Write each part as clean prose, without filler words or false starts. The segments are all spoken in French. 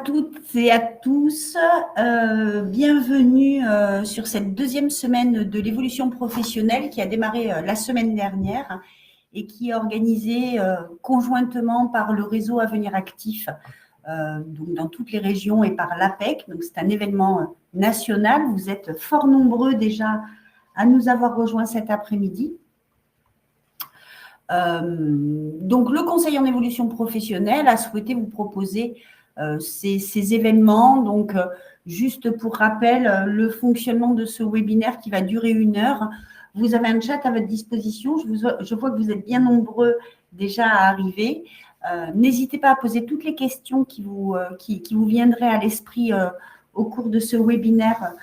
toutes et à tous, bienvenue sur cette deuxième semaine de l'évolution professionnelle qui a démarré la semaine dernière et qui est organisée conjointement par le réseau Avenir Actif, donc dans toutes les régions et par l'APEC. Donc c'est un événement national. Vous êtes fort nombreux déjà à nous avoir rejoints cet après-midi. Donc le Conseil en évolution professionnelle a souhaité vous proposer ces événements. Donc, juste pour rappel, le fonctionnement de ce webinaire qui va durer 1 heure. Vous avez un chat à votre disposition. Je vois que vous êtes bien nombreux déjà à arriver. N'hésitez pas à poser toutes les questions qui vous viendraient à l'esprit au cours de ce webinaire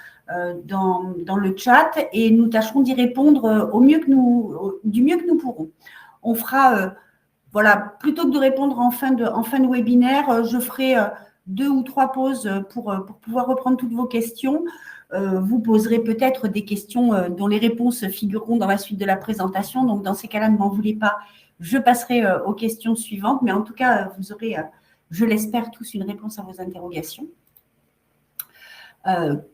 dans le chat et nous tâcherons d'y répondre du mieux que nous pourrons. On fera... Voilà, plutôt que de répondre en fin de webinaire, je ferai 2 ou 3 pauses pour pouvoir reprendre toutes vos questions. Vous poserez peut-être des questions dont les réponses figureront dans la suite de la présentation. Donc, dans ces cas-là, ne m'en voulez pas. Je passerai aux questions suivantes. Mais en tout cas, vous aurez, je l'espère, tous une réponse à vos interrogations.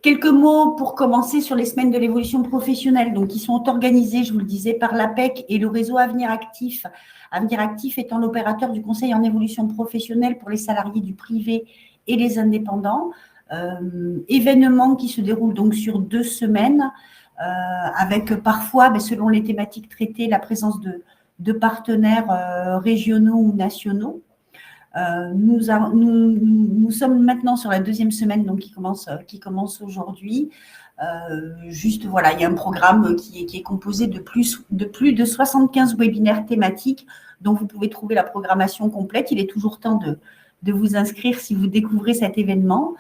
Quelques mots pour commencer sur les semaines de l'évolution professionnelle, donc qui sont organisées, je vous le disais, par l'APEC et le réseau Avenir Actif. Avenir Actif étant l'opérateur du conseil en évolution professionnelle pour les salariés du privé et les indépendants. Événement qui se déroule donc sur 2 semaines, avec parfois, selon les thématiques traitées, la présence de partenaires régionaux ou nationaux. Nous sommes maintenant sur la 2e semaine donc qui commence aujourd'hui. Juste voilà, il y a un programme qui est composé de plus de 75 webinaires thématiques dont vous pouvez trouver la programmation complète. Il est toujours temps de vous inscrire si vous découvrez cet événement.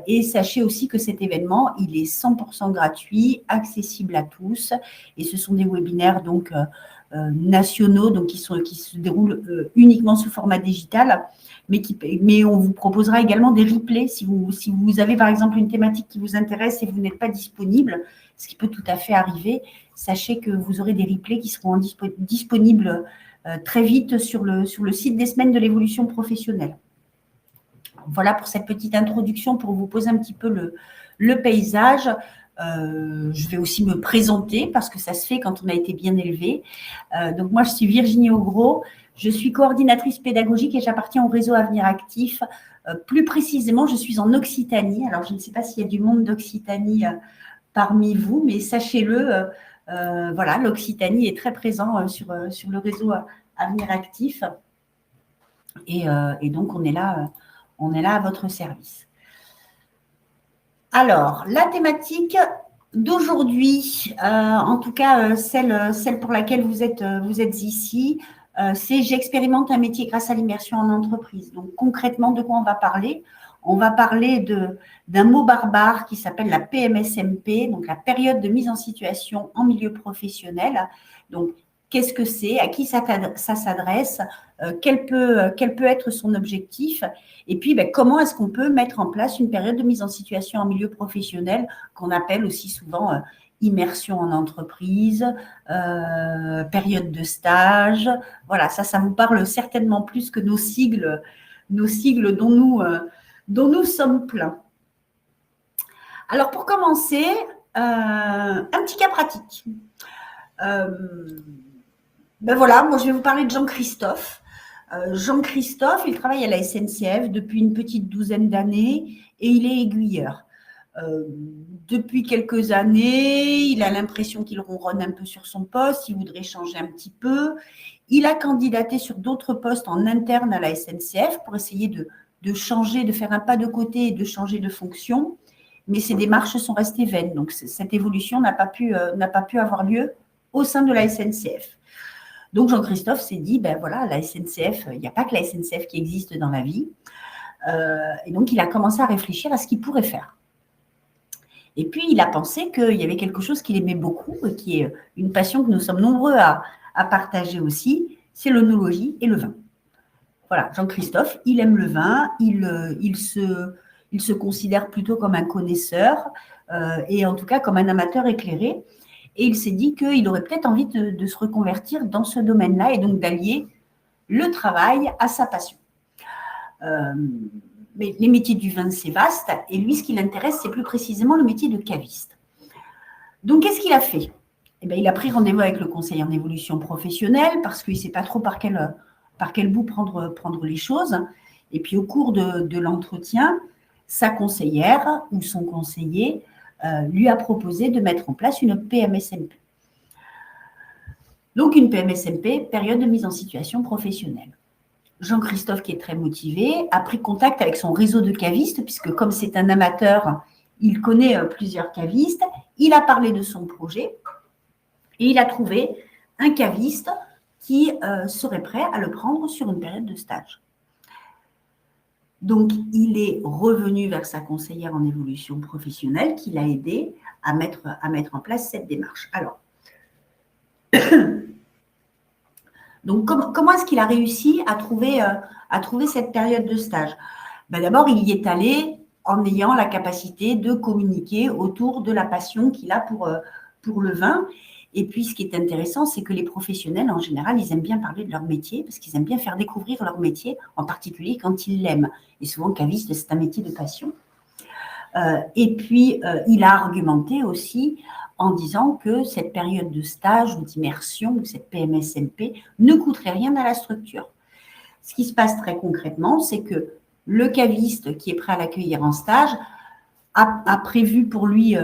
Et sachez aussi que cet événement, il est 100% gratuit, accessible à tous. Et ce sont des webinaires donc nationaux, donc qui se déroulent uniquement sous format digital, mais on vous proposera également des replays si vous avez par exemple une thématique qui vous intéresse et vous n'êtes pas disponible, ce qui peut tout à fait arriver. Sachez que vous aurez des replays qui seront disponibles très vite sur le site des semaines de l'évolution professionnelle. Voilà pour cette petite introduction pour vous poser un petit peu le paysage. Je vais aussi me présenter parce que ça se fait quand on a été bien élevé. Donc moi, je suis Virginie Augros. Je suis coordinatrice pédagogique et j'appartiens au réseau Avenir Actif. Plus précisément, je suis en Occitanie. Alors, je ne sais pas s'il y a du monde d'Occitanie parmi vous, mais sachez-le, voilà, l'Occitanie est très présent sur le réseau Avenir Actif. Et donc, on est là à votre service. Alors, la thématique d'aujourd'hui, en tout cas celle pour laquelle vous êtes ici, c'est « J'expérimente un métier grâce à l'immersion en entreprise ». Donc, concrètement, de quoi on va parler? On va parler d'un mot barbare qui s'appelle la PMSMP, donc la période de mise en situation en milieu professionnel. Donc, qu'est-ce que c'est? À qui ça s'adresse? Quel peut être son objectif? Et puis, comment est-ce qu'on peut mettre en place une période de mise en situation en milieu professionnel qu'on appelle aussi souvent immersion en entreprise, période de stage. Voilà, ça vous parle certainement plus que nos sigles dont nous sommes pleins. Alors, pour commencer, un petit cas pratique. Voilà, moi, je vais vous parler de Jean-Christophe. Jean-Christophe, il travaille à la SNCF depuis une petite douzaine d'années et il est aiguilleur. Depuis quelques années, il a l'impression qu'il ronronne un peu sur son poste, il voudrait changer un petit peu. Il a candidaté sur d'autres postes en interne à la SNCF pour essayer de changer, de faire un pas de côté et de changer de fonction. Mais ces démarches sont restées vaines. Donc, cette évolution n'a pas pu avoir lieu au sein de la SNCF. Donc, Jean-Christophe s'est dit, voilà, la SNCF, il n'y a pas que la SNCF qui existe dans la vie. Et donc, il a commencé à réfléchir à ce qu'il pourrait faire. Et puis, il a pensé qu'il y avait quelque chose qu'il aimait beaucoup et qui est une passion que nous sommes nombreux à partager aussi, c'est l'œnologie et le vin. Voilà, Jean-Christophe, il aime le vin, il se considère plutôt comme un connaisseur et en tout cas comme un amateur éclairé. Et il s'est dit qu'il aurait peut-être envie de se reconvertir dans ce domaine-là et donc d'allier le travail à sa passion. mais les métiers du vin, c'est vaste. Et lui, ce qui l'intéresse, c'est plus précisément le métier de caviste. Donc, qu'est-ce qu'il a fait? Eh bien, il a pris rendez-vous avec le conseiller en évolution professionnelle parce qu'il ne sait pas trop par quel bout prendre les choses. Et puis, au cours de l'entretien, sa conseillère ou son conseiller lui a proposé de mettre en place une PMSMP. Donc, une PMSMP, période de mise en situation professionnelle. Jean-Christophe, qui est très motivé, a pris contact avec son réseau de cavistes, puisque comme c'est un amateur, il connaît plusieurs cavistes. Il a parlé de son projet et il a trouvé un caviste qui serait prêt à le prendre sur une période de stage. Donc, il est revenu vers sa conseillère en évolution professionnelle qui l'a aidé à mettre en place cette démarche. Alors, donc, comment est-ce qu'il a réussi à trouver cette période de stage? Ben, d'abord, il y est allé en ayant la capacité de communiquer autour de la passion qu'il a pour le vin. Et puis, ce qui est intéressant, c'est que les professionnels, en général, ils aiment bien parler de leur métier parce qu'ils aiment bien faire découvrir leur métier, en particulier quand ils l'aiment. Et souvent, caviste, c'est un métier de passion. Et puis, il a argumenté aussi en disant que cette période de stage ou d'immersion, ou cette PMSMP, ne coûterait rien à la structure. Ce qui se passe très concrètement, c'est que le caviste qui est prêt à l'accueillir en stage a prévu pour lui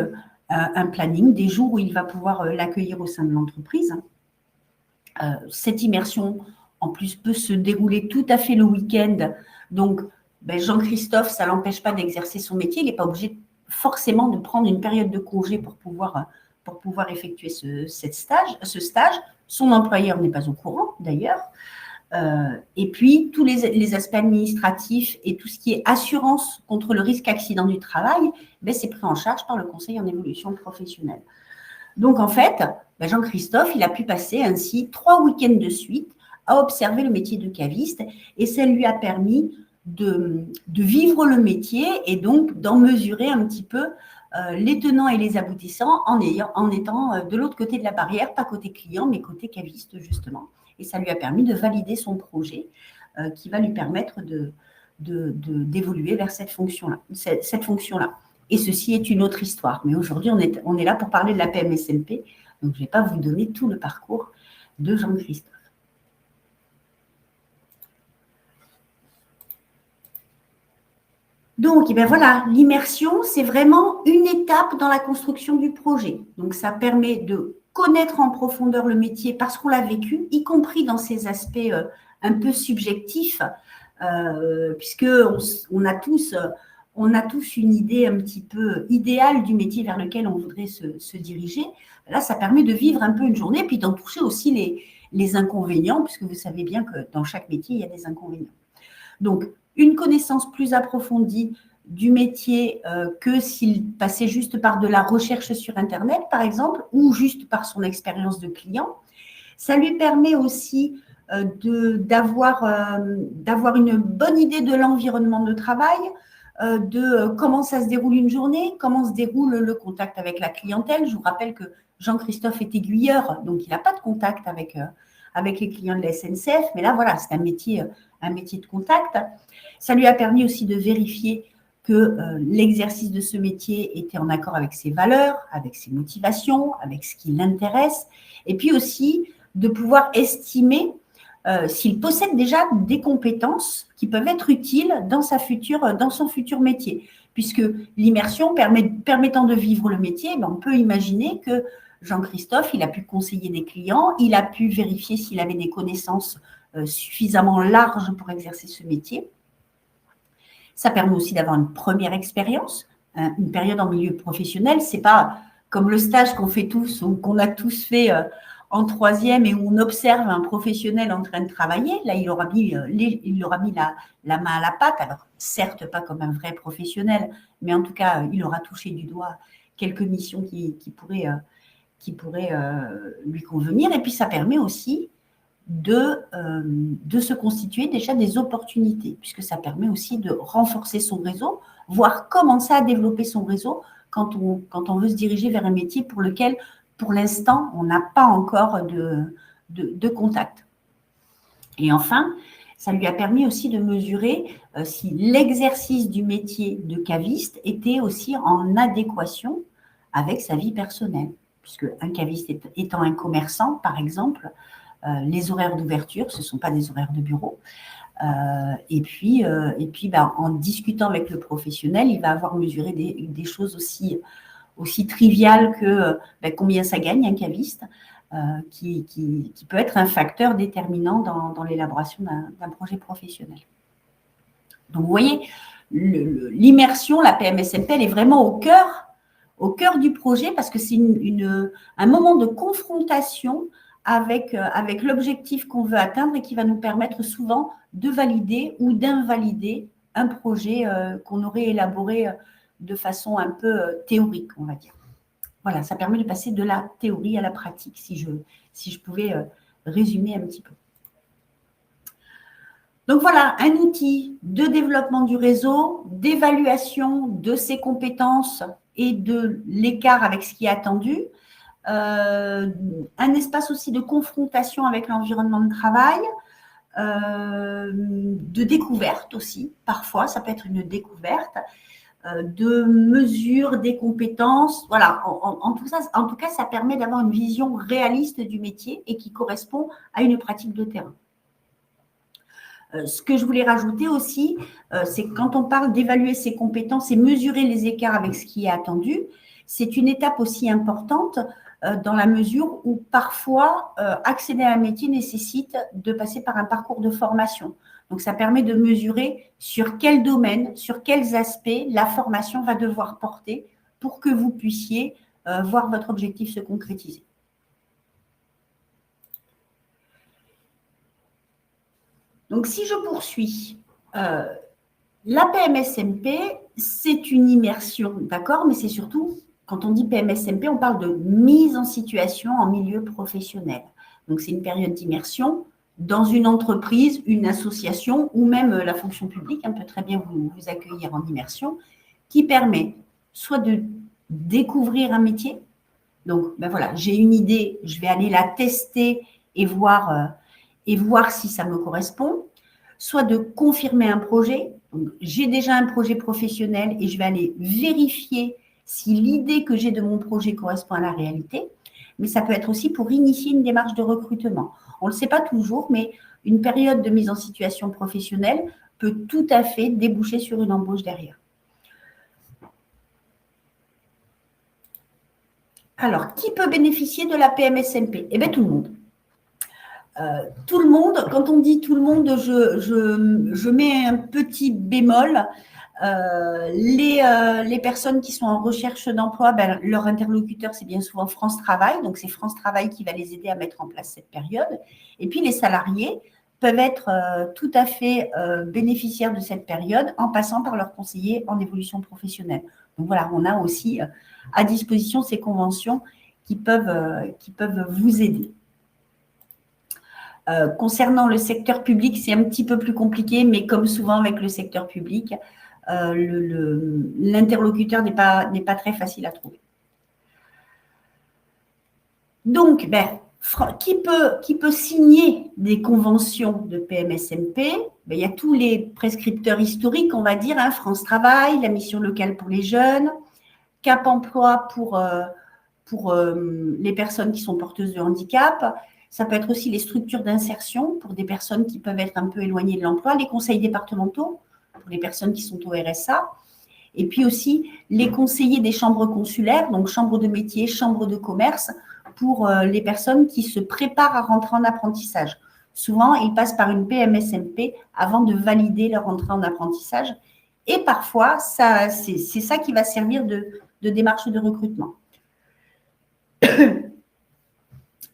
un planning, des jours où il va pouvoir l'accueillir au sein de l'entreprise. Cette immersion, en plus, peut se dérouler tout à fait le week-end. Donc, Jean-Christophe, ça ne l'empêche pas d'exercer son métier. Il n'est pas obligé forcément de prendre une période de congé pour pouvoir effectuer ce stage. Son employeur n'est pas au courant, d'ailleurs. Et puis, tous les aspects administratifs et tout ce qui est assurance contre le risque accident du travail, c'est pris en charge par le conseil en évolution professionnelle. Donc, en fait, Jean-Christophe, il a pu passer ainsi 3 week-ends de suite à observer le métier de caviste et ça lui a permis de vivre le métier et donc d'en mesurer un petit peu les tenants et les aboutissants en étant de l'autre côté de la barrière, pas côté client, mais côté caviste, justement. Et ça lui a permis de valider son projet qui va lui permettre d'évoluer vers cette fonction-là. Et ceci est une autre histoire. Mais aujourd'hui, on est là pour parler de la PMSMP. Donc, je ne vais pas vous donner tout le parcours de Jean-Christophe. Donc, voilà, l'immersion, c'est vraiment une étape dans la construction du projet. Donc, ça permet de connaître en profondeur le métier parce qu'on l'a vécu, y compris dans ses aspects un peu subjectifs, puisqu'on a tous une idée un petit peu idéale du métier vers lequel on voudrait se diriger. Là, ça permet de vivre un peu une journée, puis d'en toucher aussi les inconvénients, puisque vous savez bien que dans chaque métier, il y a des inconvénients. Donc, une connaissance plus approfondie du métier que s'il passait juste par de la recherche sur Internet, par exemple, ou juste par son expérience de client. Ça lui permet aussi d'avoir une bonne idée de l'environnement de travail, de comment ça se déroule une journée, comment se déroule le contact avec la clientèle. Je vous rappelle que Jean-Christophe est aiguilleur, donc il n'a pas de contact avec les clients de la SNCF, mais là, voilà, c'est un métier de contact. Ça lui a permis aussi de vérifier que l'exercice de ce métier était en accord avec ses valeurs, avec ses motivations, avec ce qui l'intéresse, et puis aussi de pouvoir estimer s'il possède déjà des compétences qui peuvent être utiles dans son futur métier. Puisque l'immersion permettant de vivre le métier, on peut imaginer que Jean-Christophe, il a pu conseiller des clients, il a pu vérifier s'il avait des connaissances suffisamment larges pour exercer ce métier. Ça permet aussi d'avoir une première expérience, une période en milieu professionnel. Ce n'est pas comme le stage qu'on fait tous ou qu'on a tous fait en 3e et où on observe un professionnel en train de travailler. Là, il aura mis la main à la pâte. Alors, certes, pas comme un vrai professionnel, mais en tout cas, il aura touché du doigt quelques missions qui pourraient lui convenir. Et puis, ça permet aussi de se constituer déjà des opportunités, puisque ça permet aussi de renforcer son réseau, voire commencer à développer son réseau quand on veut se diriger vers un métier pour lequel, pour l'instant, on n'a pas encore de contact. Et enfin, ça lui a permis aussi de mesurer si l'exercice du métier de caviste était aussi en adéquation avec sa vie personnelle. Puisque un caviste étant un commerçant, par exemple, les horaires d'ouverture, ce ne sont pas des horaires de bureau. Et puis en discutant avec le professionnel, il va avoir mesuré des choses aussi triviales que combien ça gagne un caviste, qui peut être un facteur déterminant dans l'élaboration d'un projet professionnel. Donc, vous voyez, l'immersion, la PMSMP, elle est vraiment au cœur du projet parce que c'est un moment de confrontation avec l'objectif qu'on veut atteindre et qui va nous permettre souvent de valider ou d'invalider un projet qu'on aurait élaboré de façon un peu théorique, on va dire. Voilà, ça permet de passer de la théorie à la pratique, si je pouvais résumer un petit peu. Donc voilà, un outil de développement du réseau, d'évaluation de ses compétences et de l'écart avec ce qui est attendu. Un espace aussi de confrontation avec l'environnement de travail, de découverte aussi, parfois, ça peut être une découverte, de mesure des compétences. Voilà, en tout cas, ça permet d'avoir une vision réaliste du métier et qui correspond à une pratique de terrain. Ce que je voulais rajouter aussi, c'est que quand on parle d'évaluer ses compétences et mesurer les écarts avec ce qui est attendu, c'est une étape aussi importante dans la mesure où parfois accéder à un métier nécessite de passer par un parcours de formation. Donc, ça permet de mesurer sur quel domaine, sur quels aspects la formation va devoir porter pour que vous puissiez voir votre objectif se concrétiser. Donc, si je poursuis, la PMSMP, c'est une immersion, d'accord, mais c'est surtout, quand on dit PMSMP, on parle de mise en situation en milieu professionnel. Donc, c'est une période d'immersion dans une entreprise, une association ou même la fonction publique, peut très bien vous accueillir en immersion, qui permet soit de découvrir un métier. Donc, voilà, j'ai une idée, je vais aller la tester et voir si ça me correspond, soit de confirmer un projet. J'ai déjà un projet professionnel et je vais aller vérifier si l'idée que j'ai de mon projet correspond à la réalité, mais ça peut être aussi pour initier une démarche de recrutement. On ne le sait pas toujours, mais une période de mise en situation professionnelle peut tout à fait déboucher sur une embauche derrière. Alors, qui peut bénéficier de la PMSMP? Eh bien, tout le monde. Tout le monde, quand on dit tout le monde, je mets un petit bémol. Les personnes qui sont en recherche d'emploi, leur interlocuteur, c'est bien souvent France Travail. Donc, c'est France Travail qui va les aider à mettre en place cette période. Et puis, les salariés peuvent être tout à fait bénéficiaires de cette période en passant par leur conseiller en évolution professionnelle. Donc, voilà, on a aussi à disposition ces conventions qui peuvent vous aider. Concernant le secteur public, c'est un petit peu plus compliqué, mais comme souvent avec le secteur public, l'interlocuteur n'est pas très facile à trouver. Donc, qui peut signer des conventions de PMSMP? Il y a tous les prescripteurs historiques, on va dire, France Travail, la mission locale pour les jeunes, Cap Emploi pour les personnes qui sont porteuses de handicap. Ça peut être aussi les structures d'insertion pour des personnes qui peuvent être un peu éloignées de l'emploi, les conseils départementaux pour les personnes qui sont au RSA, et puis aussi les conseillers des chambres consulaires, donc chambres de métier, chambres de commerce, pour les personnes qui se préparent à rentrer en apprentissage. Souvent, ils passent par une PMSMP avant de valider leur entrée en apprentissage. Et parfois, c'est ça qui va servir de démarche de recrutement.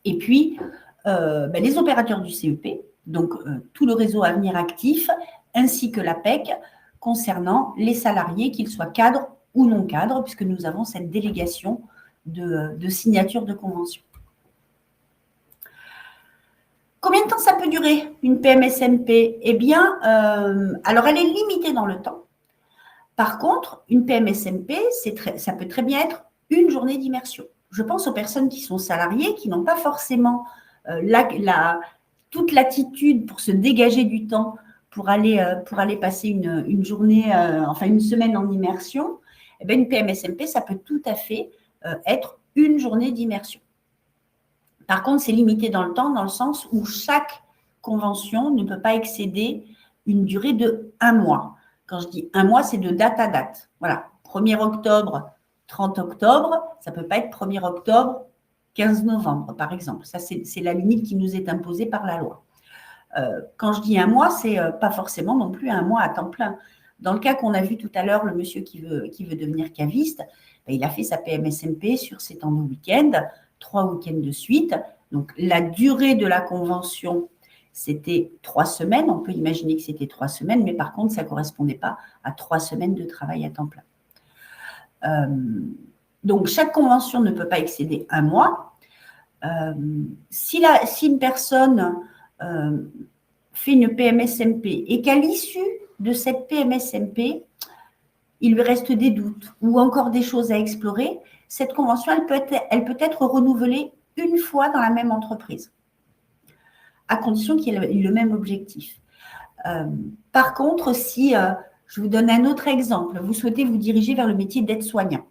Et puis, les opérateurs du CEP, donc tout le réseau Avenir Actif, ainsi que l'APEC, concernant les salariés, qu'ils soient cadres ou non cadres, puisque nous avons cette délégation de signature de convention. Combien de temps ça peut durer, une PMSMP? Eh bien, alors elle est limitée dans le temps. Par contre, une PMSMP, ça peut très bien être une journée d'immersion. Je pense aux personnes qui sont salariées, qui n'ont pas forcément toute l'attitude pour se dégager du temps pour aller passer une journée, enfin une semaine en immersion, eh bien, une PMSMP, ça peut tout à fait être une journée d'immersion. Par contre, c'est limité dans le temps, dans le sens où chaque convention ne peut pas excéder une durée de 1 mois. Quand je dis 1 mois, c'est de date à date. Voilà, 1er octobre, 30 octobre, ça ne peut pas être 1er octobre, 15 novembre, par exemple. Ça, c'est la limite qui nous est imposée par la loi. Quand je dis 1 mois, ce n'est pas forcément non plus 1 mois à temps plein. Dans le cas qu'on a vu tout à l'heure, le monsieur qui veut devenir caviste, ben, il a fait sa PMSMP sur ses temps de week-end, 3 week-ends de suite. Donc, la durée de la convention, c'était 3 semaines. On peut imaginer que c'était 3 semaines, mais par contre, ça ne correspondait pas à 3 semaines de travail à temps plein. Donc, chaque convention ne peut pas excéder 1 mois. Si une personne fait une PMSMP et qu'à l'issue de cette PMSMP, il lui reste des doutes ou encore des choses à explorer, cette convention, elle peut être renouvelée une fois dans la même entreprise, à condition qu'il ait le même objectif. Par contre, si, je vous donne un autre exemple, vous souhaitez vous diriger vers le métier d'aide-soignant.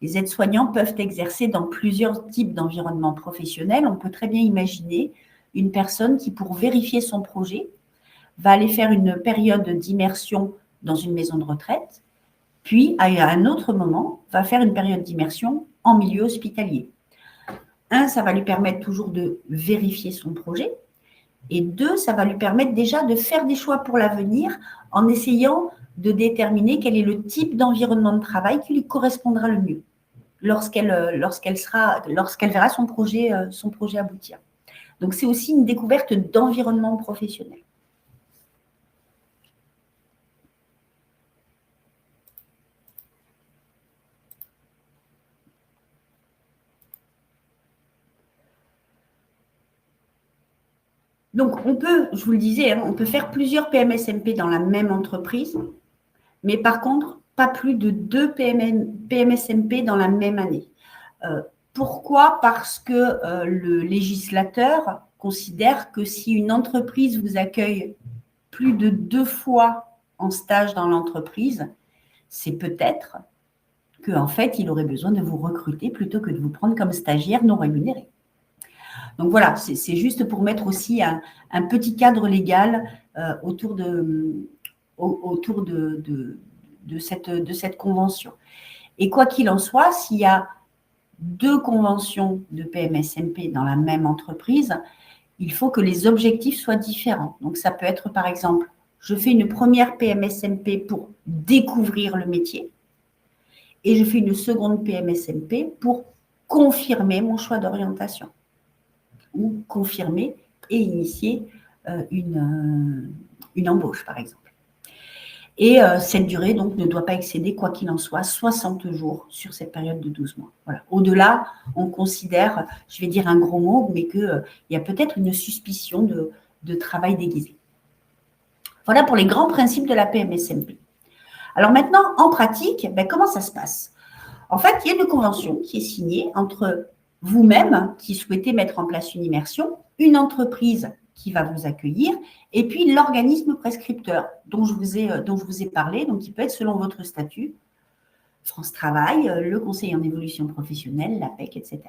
Les aides-soignants peuvent exercer dans plusieurs types d'environnements professionnels. On peut très bien imaginer une personne qui, pour vérifier son projet, va aller faire une période d'immersion dans une maison de retraite, puis, à un autre moment, va faire une période d'immersion en milieu hospitalier. 1, ça va lui permettre toujours de vérifier son projet. Et 2, ça va lui permettre déjà de faire des choix pour l'avenir en essayant de déterminer quel est le type d'environnement de travail qui lui correspondra le mieux lorsqu'elle verra son projet aboutir. Donc, c'est aussi une découverte d'environnement professionnel. Donc, je vous le disais, on peut faire plusieurs PMSMP dans la même entreprise, mais par contre, pas plus de 2 PMSMP dans la même année. Pourquoi ? Parce que le législateur considère que si une entreprise vous accueille plus de 2 fois en stage dans l'entreprise, c'est peut-être qu'en fait, il aurait besoin de vous recruter plutôt que de vous prendre comme stagiaire non rémunéré. Donc voilà, c'est juste pour mettre aussi un petit cadre légal autour de cette convention. Et quoi qu'il en soit, s'il y a 2 conventions de PMSMP dans la même entreprise, il faut que les objectifs soient différents. Donc ça peut être par exemple, je fais une première PMSMP pour découvrir le métier et je fais une seconde PMSMP pour confirmer mon choix d'orientation ou confirmer et initier une embauche, par exemple. Et cette durée, donc, ne doit pas excéder, quoi qu'il en soit, 60 jours sur cette période de 12 mois. Voilà. Au-delà, on considère, je vais dire un gros mot, mais qu'il y a peut-être une suspicion de travail déguisé. Voilà pour les grands principes de la PMSMP. Alors maintenant, en pratique, comment ça se passe ? En fait, il y a une convention qui est signée entre vous-même qui souhaitez mettre en place une immersion, une entreprise qui va vous accueillir, et puis l'organisme prescripteur dont je vous ai parlé, donc qui peut être selon votre statut, France Travail, le Conseil en évolution professionnelle, l'APEC, etc.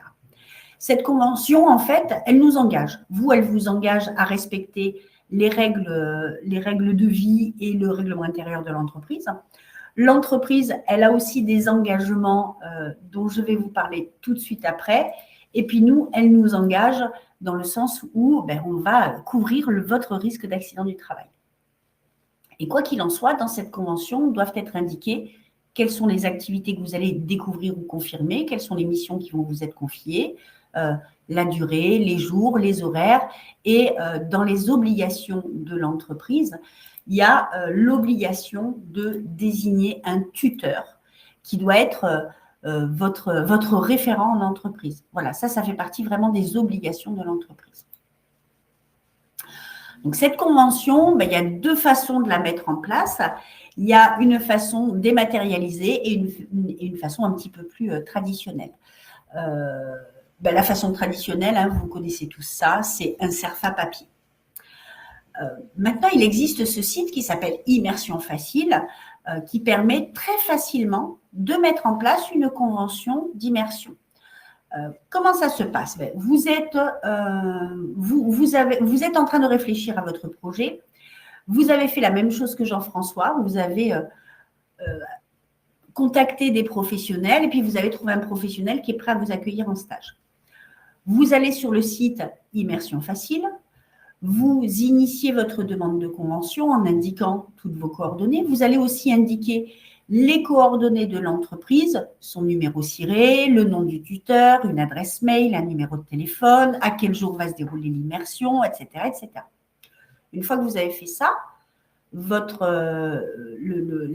Cette convention, en fait, elle nous engage. Vous, elle vous engage à respecter les règles de vie et le règlement intérieur de l'entreprise. L'entreprise, elle a aussi des engagements dont je vais vous parler tout de suite après. Et puis nous, elle nous engage dans le sens où on va couvrir votre risque d'accident du travail. Et quoi qu'il en soit, dans cette convention, doivent être indiquées quelles sont les activités que vous allez découvrir ou confirmer, quelles sont les missions qui vont vous être confiées, la durée, les jours, les horaires. Et dans les obligations de l'entreprise, il y a l'obligation de désigner un tuteur qui doit être votre référent en entreprise. Voilà, ça fait partie vraiment des obligations de l'entreprise. Donc, cette convention, il y a 2 façons de la mettre en place. Il y a une façon dématérialisée et une façon un petit peu plus traditionnelle. La façon traditionnelle, vous connaissez tous ça, c'est un CERFA papier. Maintenant, il existe ce site qui s'appelle Immersion Facile, qui permet très facilement de mettre en place une convention d'immersion. Comment ça se passe? Vous êtes en train de réfléchir à votre projet. Vous avez fait la même chose que Jean-François. Vous avez contacté des professionnels et puis vous avez trouvé un professionnel qui est prêt à vous accueillir en stage. Vous allez sur le site Immersion Facile. Vous initiez votre demande de convention en indiquant toutes vos coordonnées. Vous allez aussi indiquer les coordonnées de l'entreprise, son numéro ciré, le nom du tuteur, une adresse mail, un numéro de téléphone, à quel jour va se dérouler l'immersion, etc., etc. Une fois que vous avez fait ça, la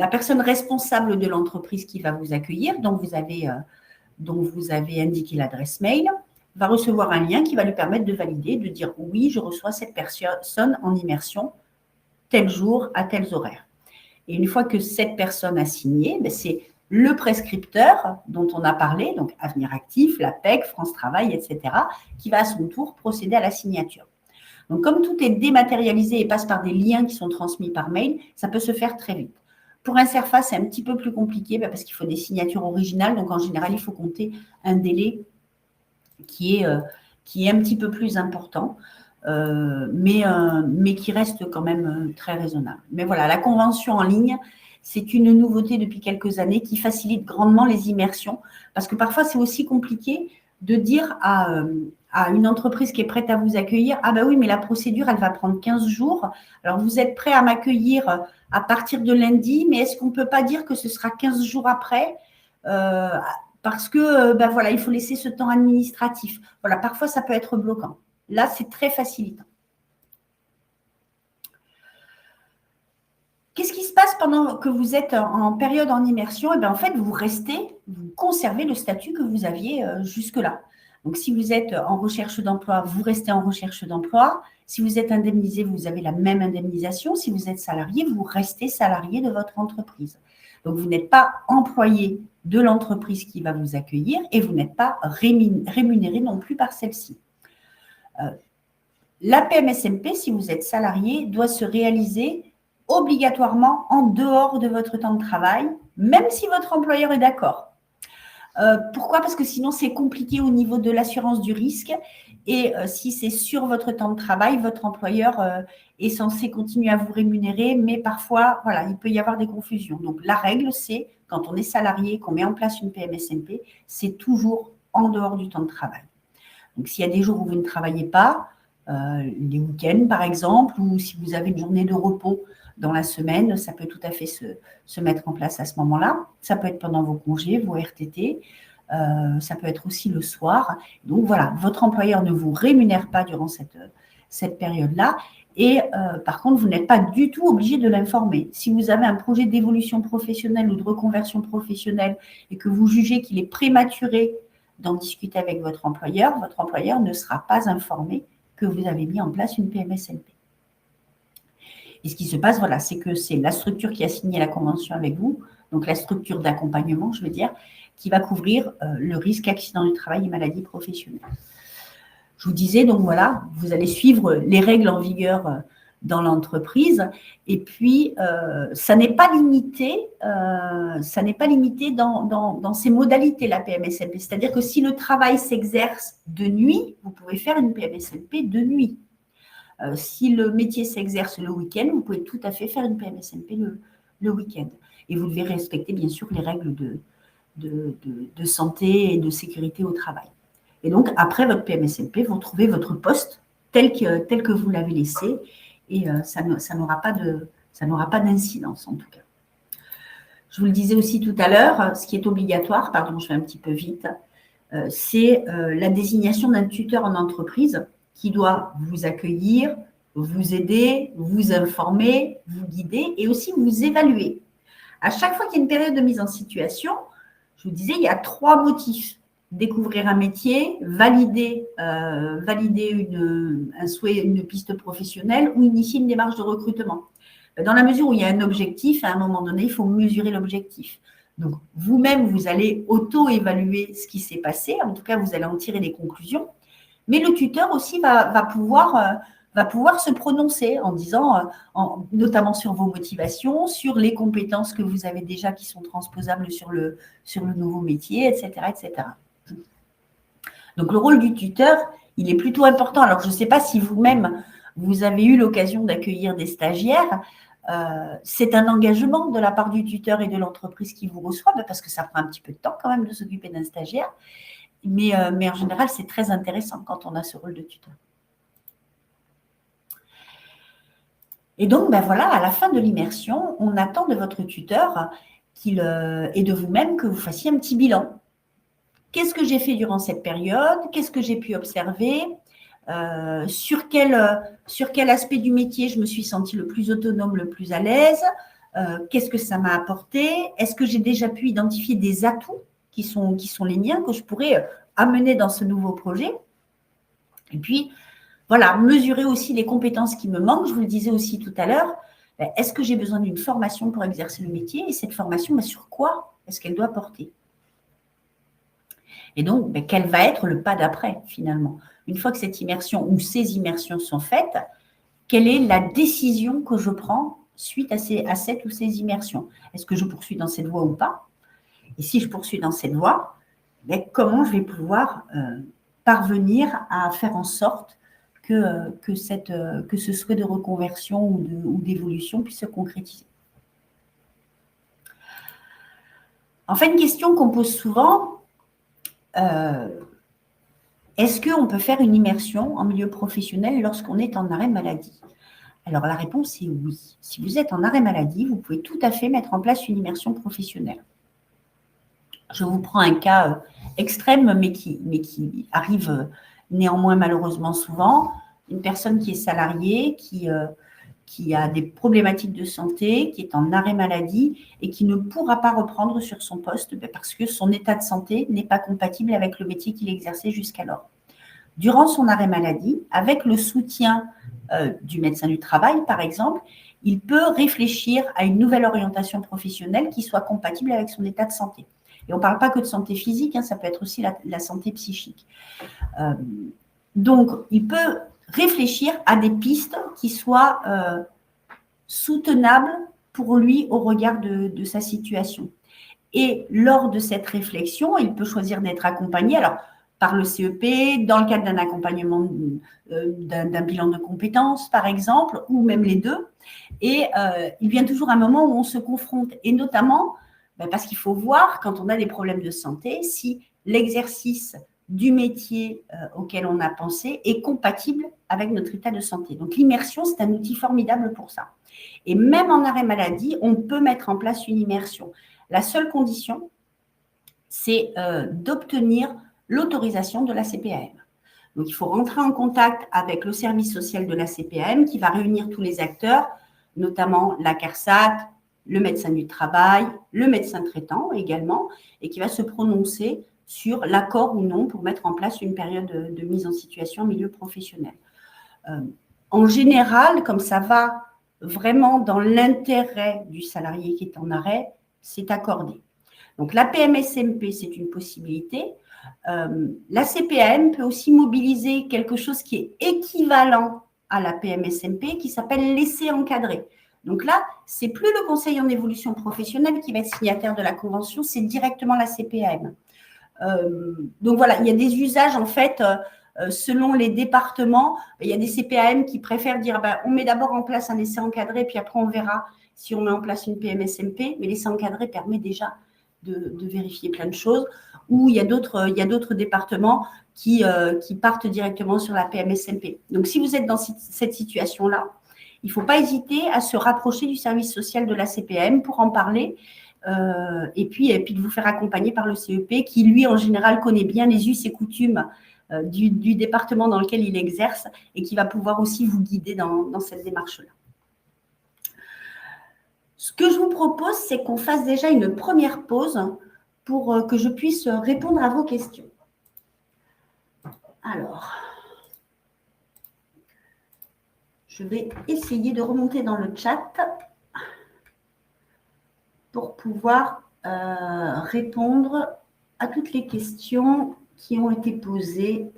personne responsable de l'entreprise qui va vous accueillir, dont vous avez indiqué l'adresse mail, va recevoir un lien qui va lui permettre de valider, de dire oui, je reçois cette personne en immersion tel jour à tels horaires. Et une fois que cette personne a signé, c'est le prescripteur dont on a parlé, donc Avenir Actif, l'APEC, France Travail, etc., qui va à son tour procéder à la signature. Donc, comme tout est dématérialisé et passe par des liens qui sont transmis par mail, ça peut se faire très vite. Pour un CERFA, c'est un petit peu plus compliqué parce qu'il faut des signatures originales. Donc, en général, il faut compter un délai qui est un petit peu plus important, mais qui reste quand même très raisonnable. Mais voilà, la convention en ligne, c'est une nouveauté depuis quelques années qui facilite grandement les immersions, parce que parfois, c'est aussi compliqué de dire à une entreprise qui est prête à vous accueillir, « Ah ben oui, mais la procédure, elle va prendre 15 jours. Alors, vous êtes prêt à m'accueillir à partir de lundi, mais est-ce qu'on ne peut pas dire que ce sera 15 jours après parce que voilà, il faut laisser ce temps administratif. » Voilà, parfois, ça peut être bloquant. Là, c'est très facilitant. Qu'est-ce qui se passe pendant que vous êtes en période en immersion? En fait, vous conservez le statut que vous aviez jusque-là. Donc, si vous êtes en recherche d'emploi, vous restez en recherche d'emploi. Si vous êtes indemnisé, vous avez la même indemnisation. Si vous êtes salarié, vous restez salarié de votre entreprise. Donc, vous n'êtes pas employé de l'entreprise qui va vous accueillir et vous n'êtes pas rémunéré non plus par celle-ci. La PMSMP, si vous êtes salarié, doit se réaliser obligatoirement en dehors de votre temps de travail, même si votre employeur est d'accord. Pourquoi? Parce que sinon, c'est compliqué au niveau de l'assurance du risque. Et si c'est sur votre temps de travail, votre employeur est censé continuer à vous rémunérer, mais parfois, voilà, il peut y avoir des confusions. Donc, la règle, c'est quand on est salarié, qu'on met en place une PMSMP, c'est toujours en dehors du temps de travail. Donc, s'il y a des jours où vous ne travaillez pas, les week-ends par exemple, ou si vous avez une journée de repos dans la semaine, ça peut tout à fait se mettre en place à ce moment-là. Ça peut être pendant vos congés, vos RTT, ça peut être aussi le soir. Donc voilà, votre employeur ne vous rémunère pas durant cette période-là. Et par contre, vous n'êtes pas du tout obligé de l'informer. Si vous avez un projet d'évolution professionnelle ou de reconversion professionnelle et que vous jugez qu'il est prématuré d'en discuter avec votre employeur ne sera pas informé que vous avez mis en place une PMSMP. Et ce qui se passe, voilà, c'est que c'est la structure qui a signé la convention avec vous, donc la structure d'accompagnement, je veux dire, qui va couvrir le risque accident du travail et maladie professionnelle. Je vous disais, donc voilà, vous allez suivre les règles en vigueur dans l'entreprise. Et puis, ça n'est pas limité dans ses modalités, la PMSMP. C'est-à-dire que si le travail s'exerce de nuit, vous pouvez faire une PMSMP de nuit. Si le métier s'exerce le week-end, vous pouvez tout à fait faire une PMSMP le week-end. Et vous devez respecter, bien sûr, les règles de santé et de sécurité au travail. Et donc, après votre PMSMP, vous retrouvez votre poste tel que vous l'avez laissé et ça n'aura pas d'incidence, en tout cas. Je vous le disais aussi tout à l'heure, ce qui est obligatoire, pardon, je vais un petit peu vite, c'est la désignation d'un tuteur en entreprise qui doit vous accueillir, vous aider, vous informer, vous guider et aussi vous évaluer. À chaque fois qu'il y a une période de mise en situation, je vous disais, il y a 3 motifs. Découvrir un métier, valider un souhait, une piste professionnelle ou initier une démarche de recrutement. Dans la mesure où il y a un objectif, à un moment donné, il faut mesurer l'objectif. Donc, vous-même, vous allez auto-évaluer ce qui s'est passé. En tout cas, vous allez en tirer des conclusions. Mais le tuteur aussi va pouvoir va pouvoir se prononcer en disant, notamment sur vos motivations, sur les compétences que vous avez déjà qui sont transposables sur le nouveau métier, etc., etc. Donc, le rôle du tuteur, il est plutôt important. Alors, je ne sais pas si vous-même, vous avez eu l'occasion d'accueillir des stagiaires. C'est un engagement de la part du tuteur et de l'entreprise qui vous reçoit, parce que ça prend un petit peu de temps quand même de s'occuper d'un stagiaire. Mais en général, c'est très intéressant quand on a ce rôle de tuteur. Et donc, voilà, à la fin de l'immersion, on attend de votre tuteur et de vous-même que vous fassiez un petit bilan. Qu'est-ce que j'ai fait durant cette période? Qu'est-ce que j'ai pu observer? Sur quel aspect du métier je me suis sentie le plus autonome, le plus à l'aise? Qu'est-ce que ça m'a apporté? Est-ce que j'ai déjà pu identifier des atouts qui sont les miens que je pourrais amener dans ce nouveau projet? Et puis, voilà, mesurer aussi les compétences qui me manquent. Je vous le disais aussi tout à l'heure. Est-ce que j'ai besoin d'une formation pour exercer le métier? Et cette formation, sur quoi est-ce qu'elle doit porter? Et donc, quel va être le pas d'après, finalement? Une fois que cette immersion ou ces immersions sont faites, quelle est la décision que je prends suite à cette ou ces immersions? Est-ce que je poursuis dans cette voie ou pas? Et si je poursuis dans cette voie, comment je vais pouvoir parvenir à faire en sorte que ce souhait de reconversion ou d'évolution puisse se concrétiser? Enfin, une question qu'on pose souvent, est-ce qu'on peut faire une immersion en milieu professionnel lorsqu'on est en arrêt maladie? Alors, la réponse est oui. Si vous êtes en arrêt maladie, vous pouvez tout à fait mettre en place une immersion professionnelle. Je vous prends un cas extrême, mais qui arrive néanmoins malheureusement souvent. Une personne qui est salariée, qui a des problématiques de santé, qui est en arrêt maladie et qui ne pourra pas reprendre sur son poste parce que son état de santé n'est pas compatible avec le métier qu'il exerçait jusqu'alors. Durant son arrêt maladie, avec le soutien du médecin du travail, par exemple, il peut réfléchir à une nouvelle orientation professionnelle qui soit compatible avec son état de santé. Et on ne parle pas que de santé physique, ça peut être aussi la santé psychique. Donc, il peut réfléchir à des pistes qui soient soutenables pour lui au regard de sa situation. Et lors de cette réflexion, il peut choisir d'être accompagné par le CEP, dans le cadre d'un accompagnement, d'un bilan de compétences, par exemple, ou même les deux. Et il vient toujours un moment où on se confronte, et notamment parce qu'il faut voir, quand on a des problèmes de santé, si l'exercice du métier auquel on a pensé est compatible avec notre état de santé. Donc, l'immersion, c'est un outil formidable pour ça. Et même en arrêt maladie, on peut mettre en place une immersion. La seule condition, c'est d'obtenir l'autorisation de la CPAM. Donc, il faut rentrer en contact avec le service social de la CPAM qui va réunir tous les acteurs, notamment la CARSAT, le médecin du travail, le médecin traitant également, et qui va se prononcer sur l'accord ou non pour mettre en place une période de mise en situation en milieu professionnel. En général, comme ça va vraiment dans l'intérêt du salarié qui est en arrêt, c'est accordé. Donc, la PMSMP, c'est une possibilité. La CPAM peut aussi mobiliser quelque chose qui est équivalent à la PMSMP, qui s'appelle l'essai encadré. Donc là, c'est plus le conseil en évolution professionnelle qui va être signataire de la convention, c'est directement la CPAM. Donc voilà, il y a des usages en fait selon les départements. Il y a des CPAM qui préfèrent dire on met d'abord en place un essai encadré, puis après on verra si on met en place une PMSMP. Mais l'essai encadré permet déjà de vérifier plein de choses. Ou il y a d'autres départements qui partent directement sur la PMSMP. Donc si vous êtes dans cette situation-là, il ne faut pas hésiter à se rapprocher du service social de la CPAM pour en parler et puis de vous faire accompagner par le CEP qui, lui, en général, connaît bien les us et coutumes du département dans lequel il exerce et qui va pouvoir aussi vous guider dans cette démarche-là. Ce que je vous propose, c'est qu'on fasse déjà une première pause pour que je puisse répondre à vos questions. Alors, je vais essayer de remonter dans le chat pour pouvoir répondre à toutes les questions qui ont été posées.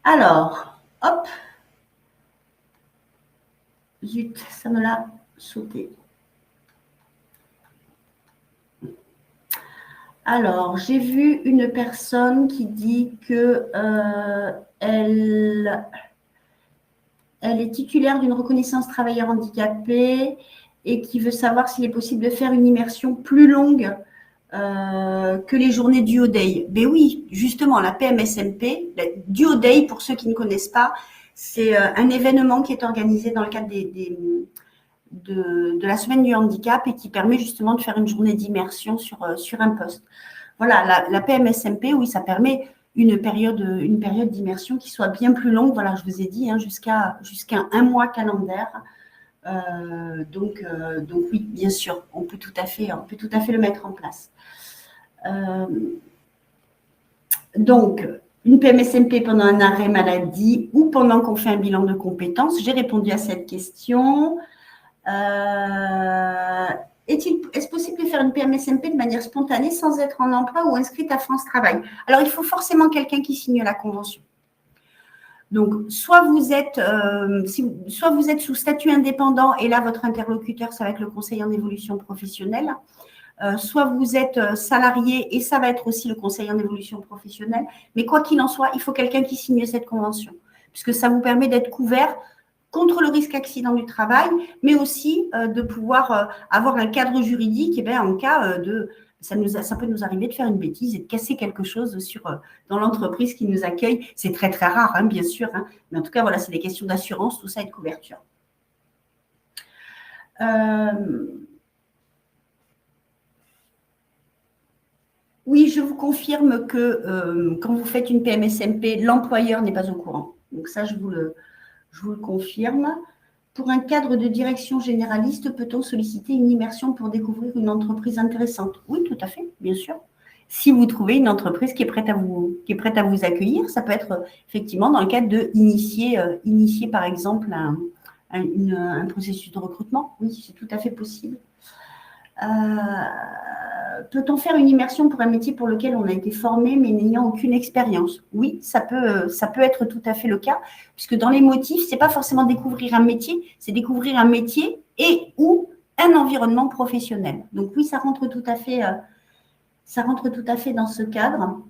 Alors, hop. Zut, ça me l'a sauté. Alors, j'ai vu une personne qui dit que elle est titulaire d'une reconnaissance travailleur handicapé et qui veut savoir s'il est possible de faire une immersion plus longue que les journées du Day. Ben oui, justement, la PMSMP, du Day, pour ceux qui ne connaissent pas, c'est un événement qui est organisé dans le cadre de la semaine du handicap et qui permet justement de faire une journée d'immersion sur un poste. Voilà, la PMSMP, oui, ça permet une période d'immersion qui soit bien plus longue. Voilà, je vous ai dit, hein, jusqu'à un mois calendaire. Donc oui, bien sûr, on peut tout à fait le mettre en place. Donc, une PMSMP pendant un arrêt maladie ou pendant qu'on fait un bilan de compétences. J'ai répondu à cette question. Est-ce possible de faire une PMSMP de manière spontanée sans être en emploi ou inscrite à France Travail? Alors, il faut forcément quelqu'un qui signe la convention. Donc, soit vous êtes sous statut indépendant et là, votre interlocuteur, ça va être le conseil en évolution professionnelle. Soit vous êtes salarié et ça va être aussi le conseil en évolution professionnelle. Mais quoi qu'il en soit, il faut quelqu'un qui signe cette convention puisque ça vous permet d'être couvert contre le risque accident du travail, mais aussi de pouvoir avoir un cadre juridique en cas de… Ça peut nous arriver de faire une bêtise et de casser quelque chose dans l'entreprise qui nous accueille. C'est très, très rare, hein, bien sûr. Hein, mais en tout cas, voilà, c'est des questions d'assurance, tout ça et de couverture. Oui, je vous confirme que quand vous faites une PMSMP, l'employeur n'est pas au courant. Donc ça, je vous le confirme. Pour un cadre de direction généraliste, peut-on solliciter une immersion pour découvrir une entreprise intéressante? Oui, tout à fait, bien sûr. Si vous trouvez une entreprise qui est prête à vous accueillir, ça peut être effectivement dans le cadre de initier par exemple un processus de recrutement. Oui, c'est tout à fait possible. Peut-on faire une immersion pour un métier pour lequel on a été formé mais n'ayant aucune expérience? Oui, ça peut être tout à fait le cas, puisque dans les motifs, ce n'est pas forcément découvrir un métier, c'est découvrir un métier et ou un environnement professionnel. Donc oui, ça rentre tout à fait dans ce cadre.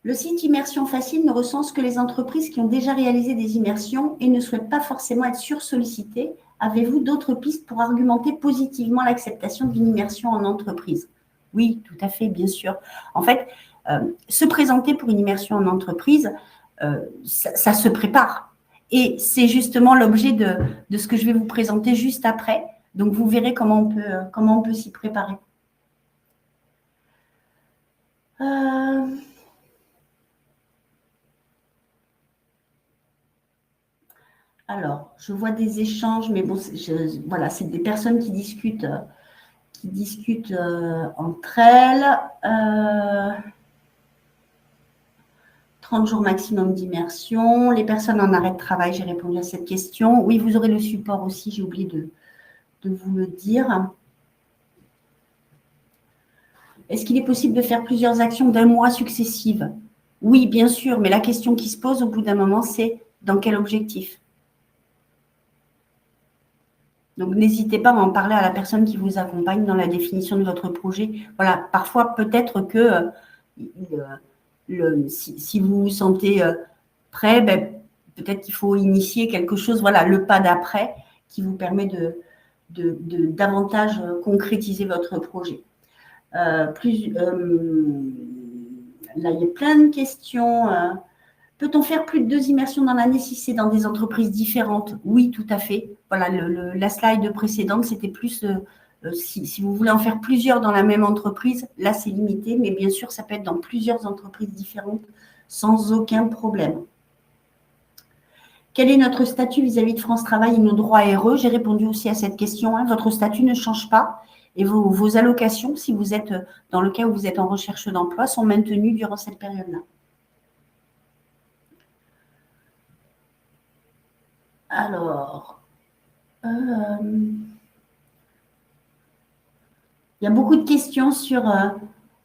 Le site Immersion Facile ne recense que les entreprises qui ont déjà réalisé des immersions et ne souhaitent pas forcément être sursollicitées. Avez-vous d'autres pistes pour argumenter positivement l'acceptation d'une immersion en entreprise? Oui, tout à fait, bien sûr. En fait, se présenter pour une immersion en entreprise, ça se prépare. Et c'est justement l'objet de ce que je vais vous présenter juste après. Donc, vous verrez comment on peut s'y préparer. Alors, je vois des échanges, mais bon, voilà, c'est des personnes qui discutent entre elles. 30 jours maximum d'immersion. Les personnes en arrêt de travail, j'ai répondu à cette question. Oui, vous aurez le support aussi, j'ai oublié de vous le dire. Est-ce qu'il est possible de faire plusieurs actions d'un mois successives? Oui, bien sûr, mais la question qui se pose au bout d'un moment, c'est dans quel objectif? Donc, n'hésitez pas à en parler à la personne qui vous accompagne dans la définition de votre projet. Voilà, parfois, peut-être que si vous vous sentez prêt, peut-être qu'il faut initier quelque chose, voilà, le pas d'après qui vous permet de davantage concrétiser votre projet. Là, il y a plein de questions. Peut-on faire plus de 2 immersions dans l'année si c'est dans des entreprises différentes? Oui, tout à fait. Voilà, la slide précédente, c'était plus si vous voulez en faire plusieurs dans la même entreprise, là, c'est limité, mais bien sûr, ça peut être dans plusieurs entreprises différentes sans aucun problème. Quel est notre statut vis-à-vis de France Travail et nos droits RE? J'ai répondu aussi à cette question. Hein. Votre statut ne change pas et vos allocations, si vous êtes dans le cas où vous êtes en recherche d'emploi, sont maintenues durant cette période-là. Alors, il y a beaucoup de questions sur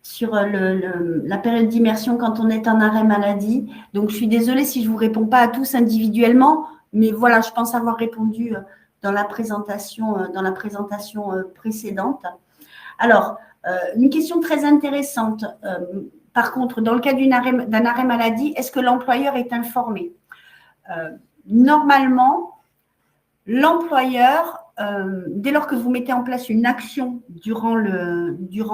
sur la période d'immersion quand on est en arrêt maladie. Donc, je suis désolée si je ne vous réponds pas à tous individuellement, mais voilà, je pense avoir répondu dans la présentation précédente. Alors, une question très intéressante. Par contre, dans le cas d'un arrêt maladie, est-ce que l'employeur est informé? Normalement, l'employeur, dès lors que vous mettez en place une action durant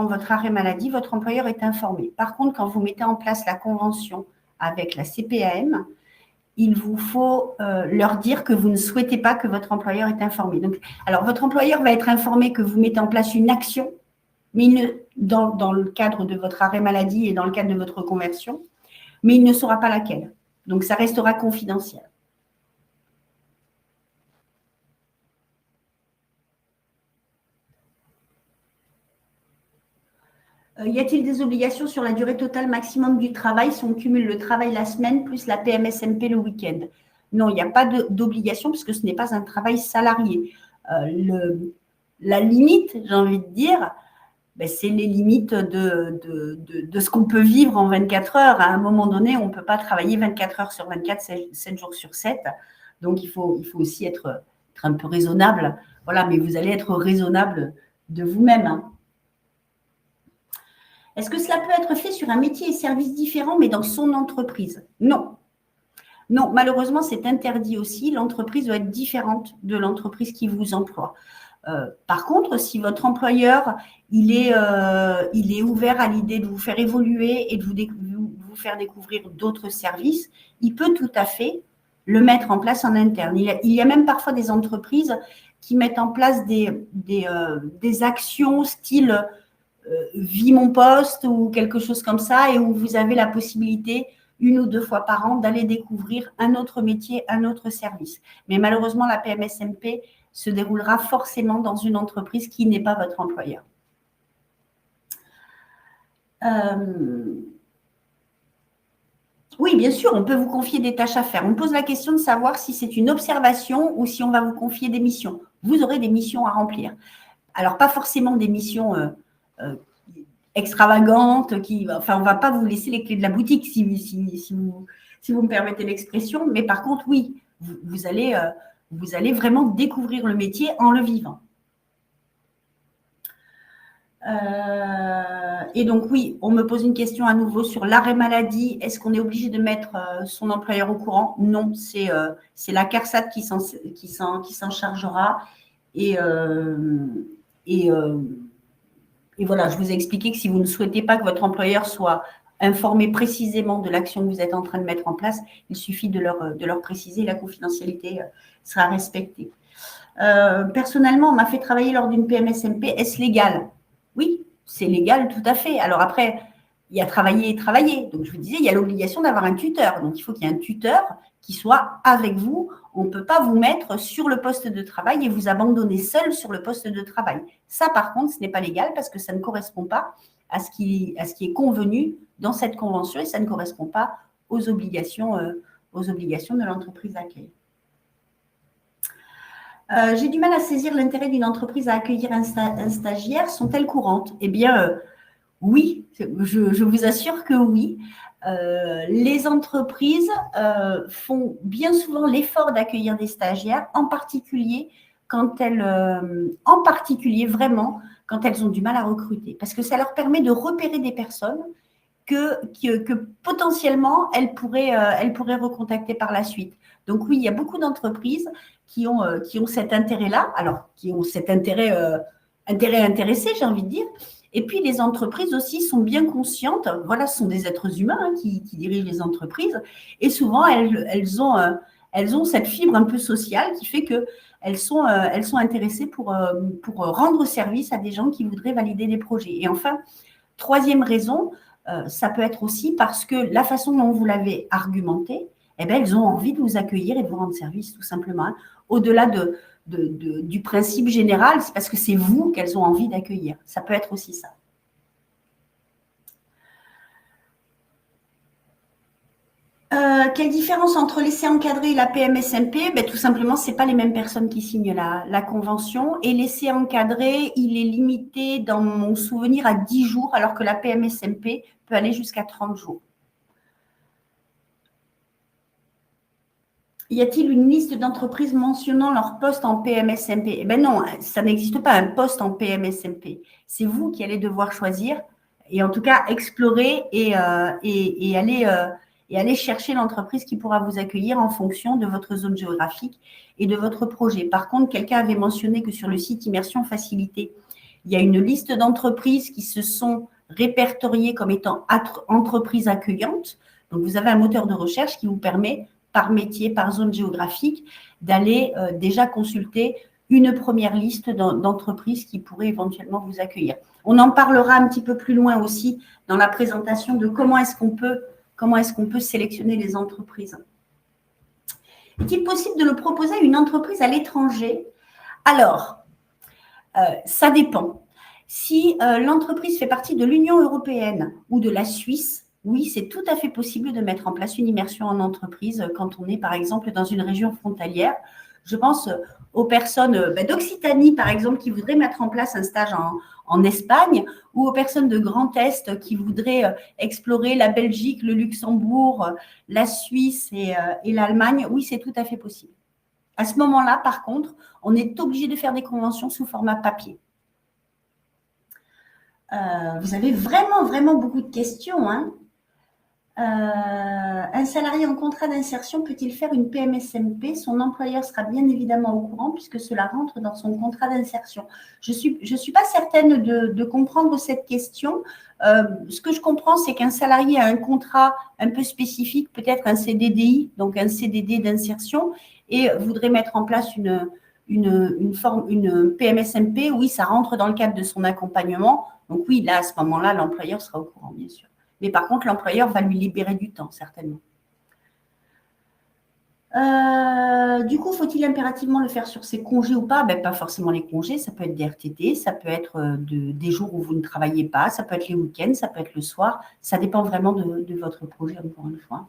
votre arrêt maladie, votre employeur est informé. Par contre, quand vous mettez en place la convention avec la CPAM, il vous faut leur dire que vous ne souhaitez pas que votre employeur est informé. Donc, alors, votre employeur va être informé que vous mettez en place une action, mais dans le cadre de votre arrêt maladie et dans le cadre de votre reconversion, mais il ne saura pas laquelle. Donc, ça restera confidentiel. Y a-t-il des obligations sur la durée totale maximum du travail si on cumule le travail la semaine plus la PMSMP le week-end? Non, il n'y a pas d'obligation puisque ce n'est pas un travail salarié. La limite, j'ai envie de dire, c'est les limites de ce qu'on peut vivre en 24 heures. À un moment donné, on ne peut pas travailler 24 heures sur 24, 7 jours sur 7. Donc, il faut aussi être un peu raisonnable. Voilà, mais vous allez être raisonnable de vous-même. Hein. Est-ce que cela peut être fait sur un métier et service différent, mais dans son entreprise? Non. Non, malheureusement, c'est interdit aussi. L'entreprise doit être différente de l'entreprise qui vous emploie. Par contre, si votre employeur il est ouvert à l'idée de vous faire évoluer et de vous faire découvrir d'autres services, il peut tout à fait le mettre en place en interne. Il y a même parfois des entreprises qui mettent en place des actions style vie mon poste ou quelque chose comme ça, et où vous avez la possibilité 1 ou 2 fois par an d'aller découvrir un autre métier, un autre service. Mais malheureusement, la PMSMP se déroulera forcément dans une entreprise qui n'est pas votre employeur. Oui, bien sûr, on peut vous confier des tâches à faire. On pose la question de savoir si c'est une observation ou si on va vous confier des missions. Vous aurez des missions à remplir. Alors, pas forcément des missions extravagantes, on ne va pas vous laisser les clés de la boutique si vous me permettez l'expression, mais par contre, oui, vous allez vraiment découvrir le métier en le vivant. Et donc, oui, on me pose une question à nouveau sur l'arrêt maladie. Est-ce qu'on est obligé de mettre son employeur au courant? Non, c'est la CARSAT qui s'en chargera. Et voilà, je vous ai expliqué que si vous ne souhaitez pas que votre employeur soit informé précisément de l'action que vous êtes en train de mettre en place, il suffit de leur préciser, la confidentialité sera respectée. Personnellement, on m'a fait travailler lors d'une PMSMP. Est-ce légal? Oui, c'est légal, tout à fait. Alors après, il y a travailler et travailler. Donc, je vous disais, il y a l'obligation d'avoir un tuteur. Donc, il faut qu'il y ait un tuteur qui soit avec vous. On ne peut pas vous mettre sur le poste de travail et vous abandonner seul sur le poste de travail. Ça, par contre, ce n'est pas légal parce que ça ne correspond pas à ce qui est convenu dans cette convention et ça ne correspond pas aux obligations de l'entreprise d'accueil. J'ai du mal à saisir l'intérêt d'une entreprise à accueillir un stagiaire. Sont-elles courantes? Eh bien, oui, je vous assure que oui. Les entreprises font bien souvent l'effort d'accueillir des stagiaires, en particulier vraiment quand elles ont du mal à recruter, parce que ça leur permet de repérer des personnes que potentiellement elles pourraient recontacter par la suite. Donc oui, il y a beaucoup d'entreprises qui ont cet intérêt-là, alors qui ont cet intérêt intéressé, j'ai envie de dire. Et puis, les entreprises aussi sont bien conscientes, voilà, ce sont des êtres humains qui dirigent les entreprises, et souvent, elles ont cette fibre un peu sociale qui fait qu'elles sont intéressées pour rendre service à des gens qui voudraient valider des projets. Et enfin, troisième raison, ça peut être aussi parce que la façon dont vous l'avez argumenté, eh bien, elles ont envie de vous accueillir et de vous rendre service, tout simplement. Hein. Au-delà du principe général, c'est parce que c'est vous qu'elles ont envie d'accueillir. Ça peut être aussi ça. Quelle différence entre l'essai encadré et la PMSMP? Ben, tout simplement, ce n'est pas les mêmes personnes qui signent la convention. Et l'essai encadré, il est limité, dans mon souvenir, à 10 jours, alors que la PMSMP peut aller jusqu'à 30 jours. Y a-t-il une liste d'entreprises mentionnant leur poste en PMSMP? Eh ben non, ça n'existe pas un poste en PMSMP. C'est vous qui allez devoir choisir et en tout cas explorer et aller chercher l'entreprise qui pourra vous accueillir en fonction de votre zone géographique et de votre projet. Par contre, quelqu'un avait mentionné que sur le site Immersion Facilité, il y a une liste d'entreprises qui se sont répertoriées comme étant entreprises accueillantes. Donc, vous avez un moteur de recherche qui vous permet par métier, par zone géographique, d'aller déjà consulter une première liste d'entreprises qui pourraient éventuellement vous accueillir. On en parlera un petit peu plus loin aussi dans la présentation de comment est-ce qu'on peut sélectionner les entreprises. Est-il possible de le proposer à une entreprise à l'étranger? Alors, ça dépend. Si l'entreprise fait partie de l'Union européenne ou de la Suisse, oui, c'est tout à fait possible de mettre en place une immersion en entreprise quand on est, par exemple, dans une région frontalière. Je pense aux personnes d'Occitanie, par exemple, qui voudraient mettre en place un stage en Espagne, ou aux personnes de Grand Est qui voudraient explorer la Belgique, le Luxembourg, la Suisse et l'Allemagne. Oui, c'est tout à fait possible. À ce moment-là, par contre, on est obligé de faire des conventions sous format papier. Vous avez vraiment, vraiment beaucoup de questions, hein. Un salarié en contrat d'insertion peut-il faire une PMSMP? Son employeur sera bien évidemment au courant puisque cela rentre dans son contrat d'insertion. Je suis pas certaine de comprendre cette question. Ce que je comprends, c'est qu'un salarié a un contrat un peu spécifique, peut-être un CDDI, donc un CDD d'insertion, et voudrait mettre en place une PMSMP. Oui, ça rentre dans le cadre de son accompagnement. Donc oui, là, à ce moment-là, l'employeur sera au courant, bien sûr. Mais par contre, l'employeur va lui libérer du temps, certainement. Du coup, faut-il impérativement le faire sur ses congés ou pas? Pas forcément les congés, ça peut être des RTT, ça peut être des jours où vous ne travaillez pas, ça peut être les week-ends, ça peut être le soir. Ça dépend vraiment de votre projet, encore une fois.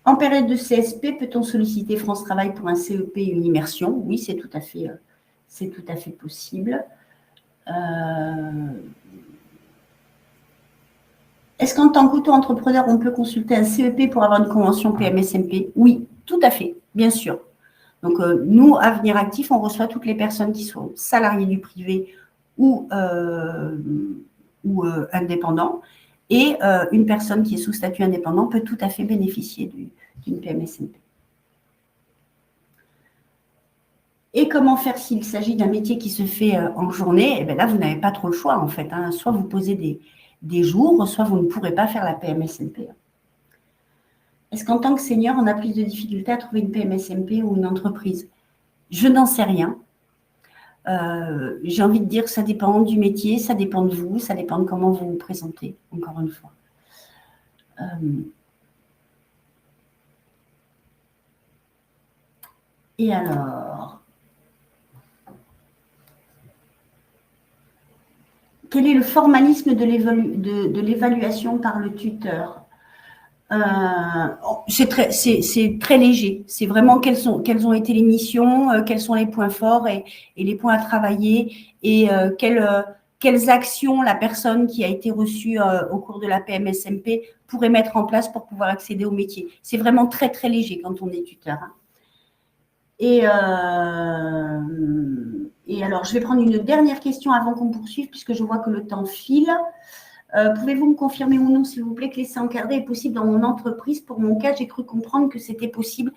En période de CSP, peut-on solliciter France Travail pour un CEP et une immersion? Oui, c'est tout à fait possible. Est-ce qu'en tant qu'auto-entrepreneur, on peut consulter un CEP pour avoir une convention PMSMP? Oui, tout à fait, bien sûr. Donc, nous, Avenir Actif, on reçoit toutes les personnes qui sont salariées du privé ou indépendants. Et une personne qui est sous statut indépendant peut tout à fait bénéficier d'une PMSMP. Et comment faire s'il s'agit d'un métier qui se fait en journée? Eh bien là, vous n'avez pas trop le choix, en fait, hein. Soit vous posez des jours, soit vous ne pourrez pas faire la PMSMP. Est-ce qu'en tant que senior, on a plus de difficultés à trouver une PMSMP ou une entreprise? Je n'en sais rien. J'ai envie de dire que ça dépend du métier, ça dépend de vous, ça dépend de comment vous vous présentez, encore une fois. Et alors, quel est le formalisme de l'évaluation par le tuteur? C'est très léger. C'est vraiment quelles ont été les missions, quels sont les points forts et les points à travailler et quelles actions la personne qui a été reçue au cours de la PMSMP pourrait mettre en place pour pouvoir accéder au métier. C'est vraiment très, très léger quand on est tuteur, hein. Et alors, je vais prendre une dernière question avant qu'on poursuive, puisque je vois que le temps file. Pouvez-vous me confirmer ou non, s'il vous plaît, que l'essai encadré est possible dans mon entreprise? Pour mon cas, j'ai cru comprendre que c'était possible.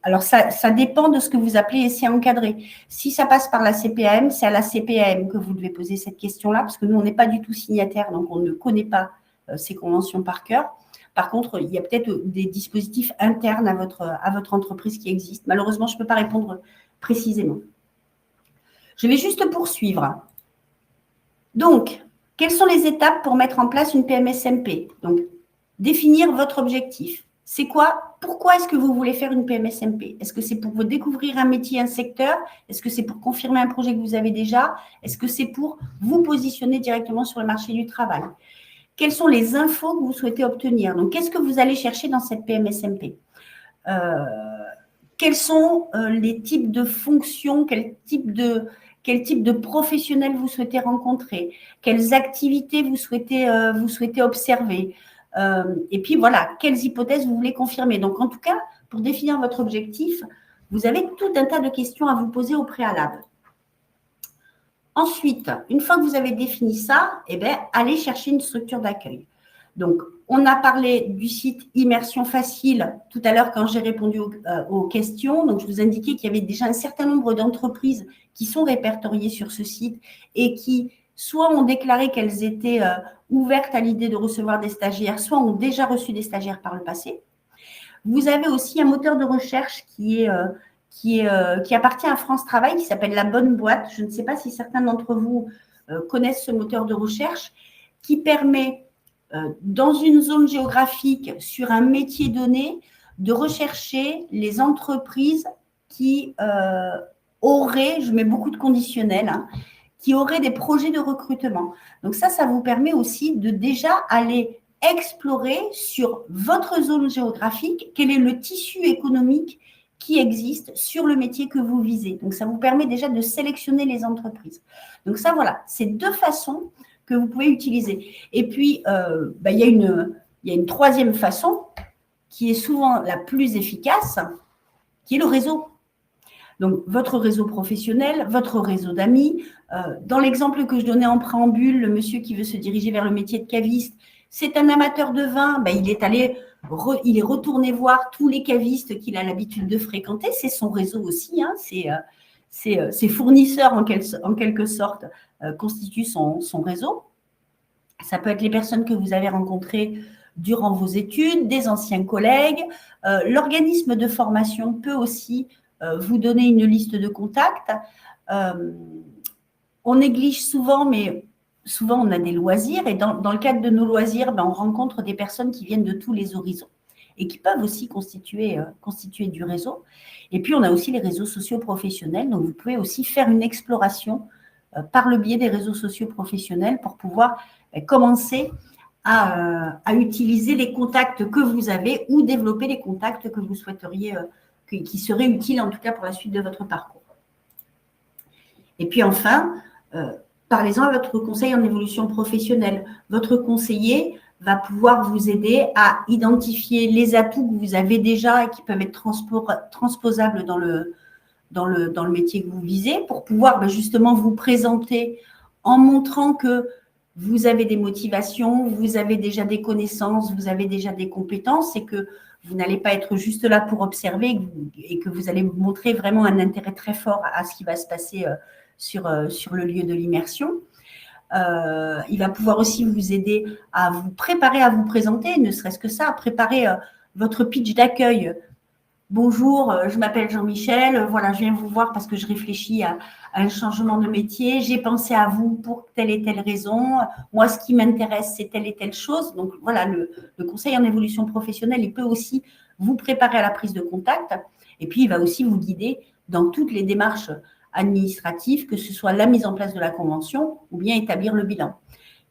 Alors, ça dépend de ce que vous appelez essai encadré. Si ça passe par la CPAM, c'est à la CPAM que vous devez poser cette question-là, parce que nous, on n'est pas du tout signataire, donc on ne connaît pas ces conventions par cœur. Par contre, il y a peut-être des dispositifs internes à votre entreprise qui existent. Malheureusement, je ne peux pas répondre précisément. Je vais juste poursuivre. Donc, quelles sont les étapes pour mettre en place une PMSMP? Donc, définir votre objectif. C'est quoi? Pourquoi est-ce que vous voulez faire une PMSMP? Est-ce que c'est pour vous découvrir un métier, un secteur? Est-ce que c'est pour confirmer un projet que vous avez déjà? Est-ce que c'est pour vous positionner directement sur le marché du travail? quelles sont les infos que vous souhaitez obtenir. Donc, qu'est-ce que vous allez chercher dans cette PMSMP? Quels sont les types de fonctions, quel type de professionnels vous souhaitez rencontrer, quelles activités vous souhaitez observer, et puis voilà, quelles hypothèses vous voulez confirmer. Donc, en tout cas, pour définir votre objectif, vous avez tout un tas de questions à vous poser au préalable. Ensuite, une fois que vous avez défini ça, eh bien, allez chercher une structure d'accueil. Donc, on a parlé du site Immersion Facile tout à l'heure quand j'ai répondu aux questions. Donc, je vous indiquais qu'il y avait déjà un certain nombre d'entreprises qui sont répertoriées sur ce site et qui soit ont déclaré qu'elles étaient ouvertes à l'idée de recevoir des stagiaires, soit ont déjà reçu des stagiaires par le passé. Vous avez aussi un moteur de recherche qui appartient à France Travail, qui s'appelle La Bonne Boîte. Je ne sais pas si certains d'entre vous connaissent ce moteur de recherche qui permet, dans une zone géographique, sur un métier donné, de rechercher les entreprises qui auraient, je mets beaucoup de conditionnels, hein, qui auraient des projets de recrutement. Donc ça vous permet aussi de déjà aller explorer sur votre zone géographique quel est le tissu économique qui existe sur le métier que vous visez. Donc, ça vous permet déjà de sélectionner les entreprises. Donc, ça, voilà, c'est deux façons que vous pouvez utiliser. Et puis, il y a une troisième façon qui est souvent la plus efficace, qui est le réseau. Donc, votre réseau professionnel, votre réseau d'amis. Dans l'exemple que je donnais en préambule, le monsieur qui veut se diriger vers le métier de caviste, c'est un amateur de vin, il est retourné voir tous les cavistes qu'il a l'habitude de fréquenter. C'est son réseau aussi, hein, ses fournisseurs en quelque sorte constituent son réseau. Ça peut être les personnes que vous avez rencontrées durant vos études, des anciens collègues. L'organisme de formation peut aussi vous donner une liste de contacts. On néglige souvent, mais souvent on a des loisirs et dans le cadre de nos loisirs, on rencontre des personnes qui viennent de tous les horizons et qui peuvent aussi constituer du réseau. Et puis, on a aussi les réseaux sociaux professionnels. Donc, vous pouvez aussi faire une exploration par le biais des réseaux sociaux professionnels pour pouvoir commencer à utiliser les contacts que vous avez ou développer les contacts que vous souhaiteriez, qui seraient utiles en tout cas pour la suite de votre parcours. Et puis enfin, parlez-en à votre conseiller en évolution professionnelle. Votre conseiller va pouvoir vous aider à identifier les atouts que vous avez déjà et qui peuvent être transposables dans le métier que vous visez pour pouvoir justement vous présenter en montrant que vous avez des motivations, vous avez déjà des connaissances, vous avez déjà des compétences et que vous n'allez pas être juste là pour observer et que vous allez montrer vraiment un intérêt très fort à ce qui va se passer sur le lieu de l'immersion. Il va pouvoir aussi vous aider à vous préparer à vous présenter, ne serait-ce que ça, à préparer votre pitch d'accueil. Bonjour, je m'appelle Jean-Michel, voilà, je viens vous voir parce que je réfléchis à un changement de métier, j'ai pensé à vous pour telle et telle raison, moi ce qui m'intéresse c'est telle et telle chose. Donc voilà, le conseil en évolution professionnelle, il peut aussi vous préparer à la prise de contact et puis il va aussi vous guider dans toutes les démarches administratives, que ce soit la mise en place de la convention ou bien établir le bilan.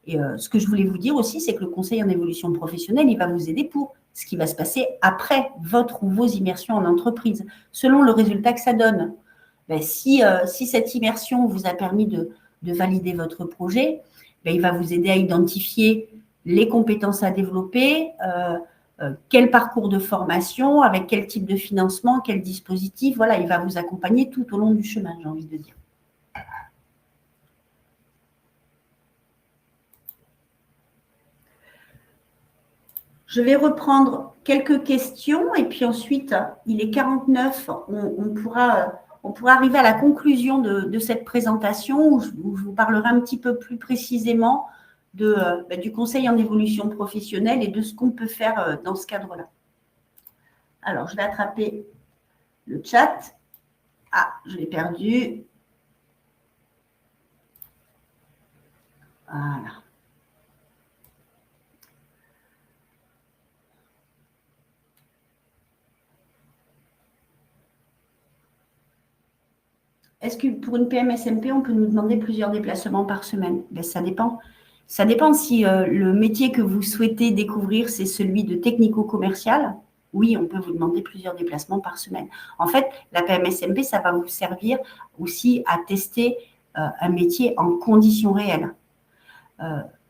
Et ce que je voulais vous dire aussi, c'est que le conseil en évolution professionnelle, il va vous aider pour ce qui va se passer après votre ou vos immersions en entreprise, selon le résultat que ça donne. Si cette immersion vous a permis de valider votre projet, il va vous aider à identifier les compétences à développer, quel parcours de formation, avec quel type de financement, quel dispositif. Voilà, il va vous accompagner tout au long du chemin, j'ai envie de dire. Je vais reprendre quelques questions et puis ensuite, il est 49, on pourra arriver à la conclusion de cette présentation où je vous parlerai un petit peu plus précisément du conseil en évolution professionnelle et de ce qu'on peut faire dans ce cadre-là. Alors, je vais attraper le chat. Ah, je l'ai perdu. Voilà. Est-ce que pour une PMSMP, on peut nous demander plusieurs déplacements par semaine? Ça dépend. Ça dépend si le métier que vous souhaitez découvrir, c'est celui de technico-commercial. Oui, on peut vous demander plusieurs déplacements par semaine. En fait, la PMSMP, ça va vous servir aussi à tester un métier en conditions réelles.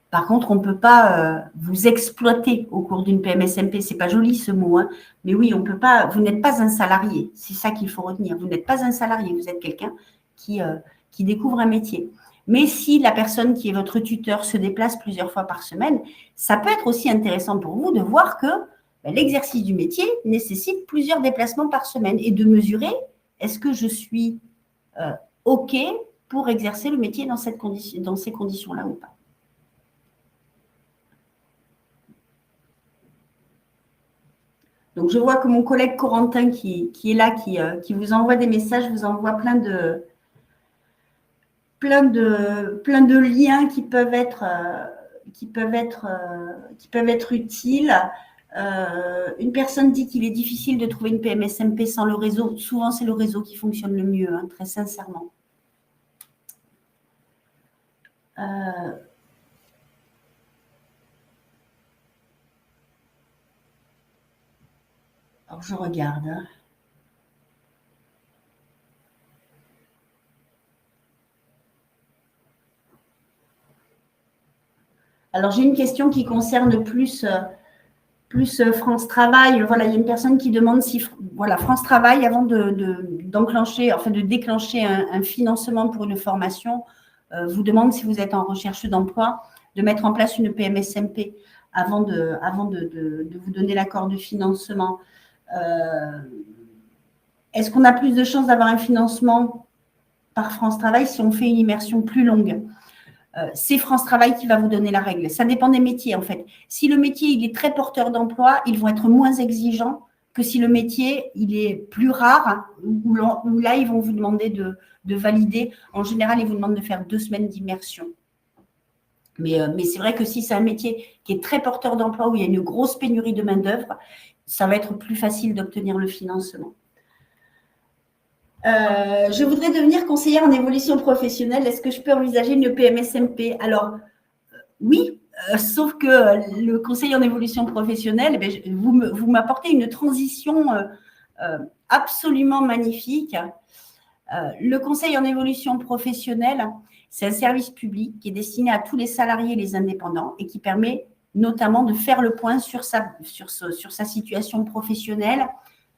Par contre, on ne peut pas vous exploiter au cours d'une PMSMP. Ce n'est pas joli ce mot, hein, mais oui, on peut pas. Vous n'êtes pas un salarié. C'est ça qu'il faut retenir. Vous n'êtes pas un salarié. Vous êtes quelqu'un qui découvre un métier. Mais si la personne qui est votre tuteur se déplace plusieurs fois par semaine, ça peut être aussi intéressant pour vous de voir que l'exercice du métier nécessite plusieurs déplacements par semaine et de mesurer est-ce que je suis OK pour exercer le métier dans ces conditions-là ou pas. Donc, je vois que mon collègue Corentin qui est là, qui vous envoie des messages, vous envoie plein de liens qui peuvent être utiles. Une personne dit qu'il est difficile de trouver une PMSMP sans le réseau. Souvent, c'est le réseau qui fonctionne le mieux, hein, très sincèrement. Alors, je regarde. Hein. Alors, j'ai une question qui concerne plus France Travail. Voilà, il y a une personne qui demande si France Travail, avant d'enclencher, enfin de déclencher un financement pour une formation, vous demande si vous êtes en recherche d'emploi, de mettre en place une PMSMP avant de vous donner l'accord de financement. Est-ce qu'on a plus de chances d'avoir un financement par France Travail si on fait une immersion plus longue ? C'est France Travail qui va vous donner la règle. Ça dépend des métiers, en fait. Si le métier il est très porteur d'emploi, ils vont être moins exigeants que si le métier il est plus rare, où là, ils vont vous demander de valider. En général, ils vous demandent de faire 2 semaines d'immersion. Mais c'est vrai que si c'est un métier qui est très porteur d'emploi, où il y a une grosse pénurie de main-d'œuvre, ça va être plus facile d'obtenir le financement. Je voudrais devenir conseillère en évolution professionnelle. Est-ce que je peux envisager une PMSMP ? Alors, oui, sauf que le conseil en évolution professionnelle, vous m'apportez une transition absolument magnifique. Le conseil en évolution professionnelle, c'est un service public qui est destiné à tous les salariés et les indépendants et qui permet notamment de faire le point sur sa situation professionnelle,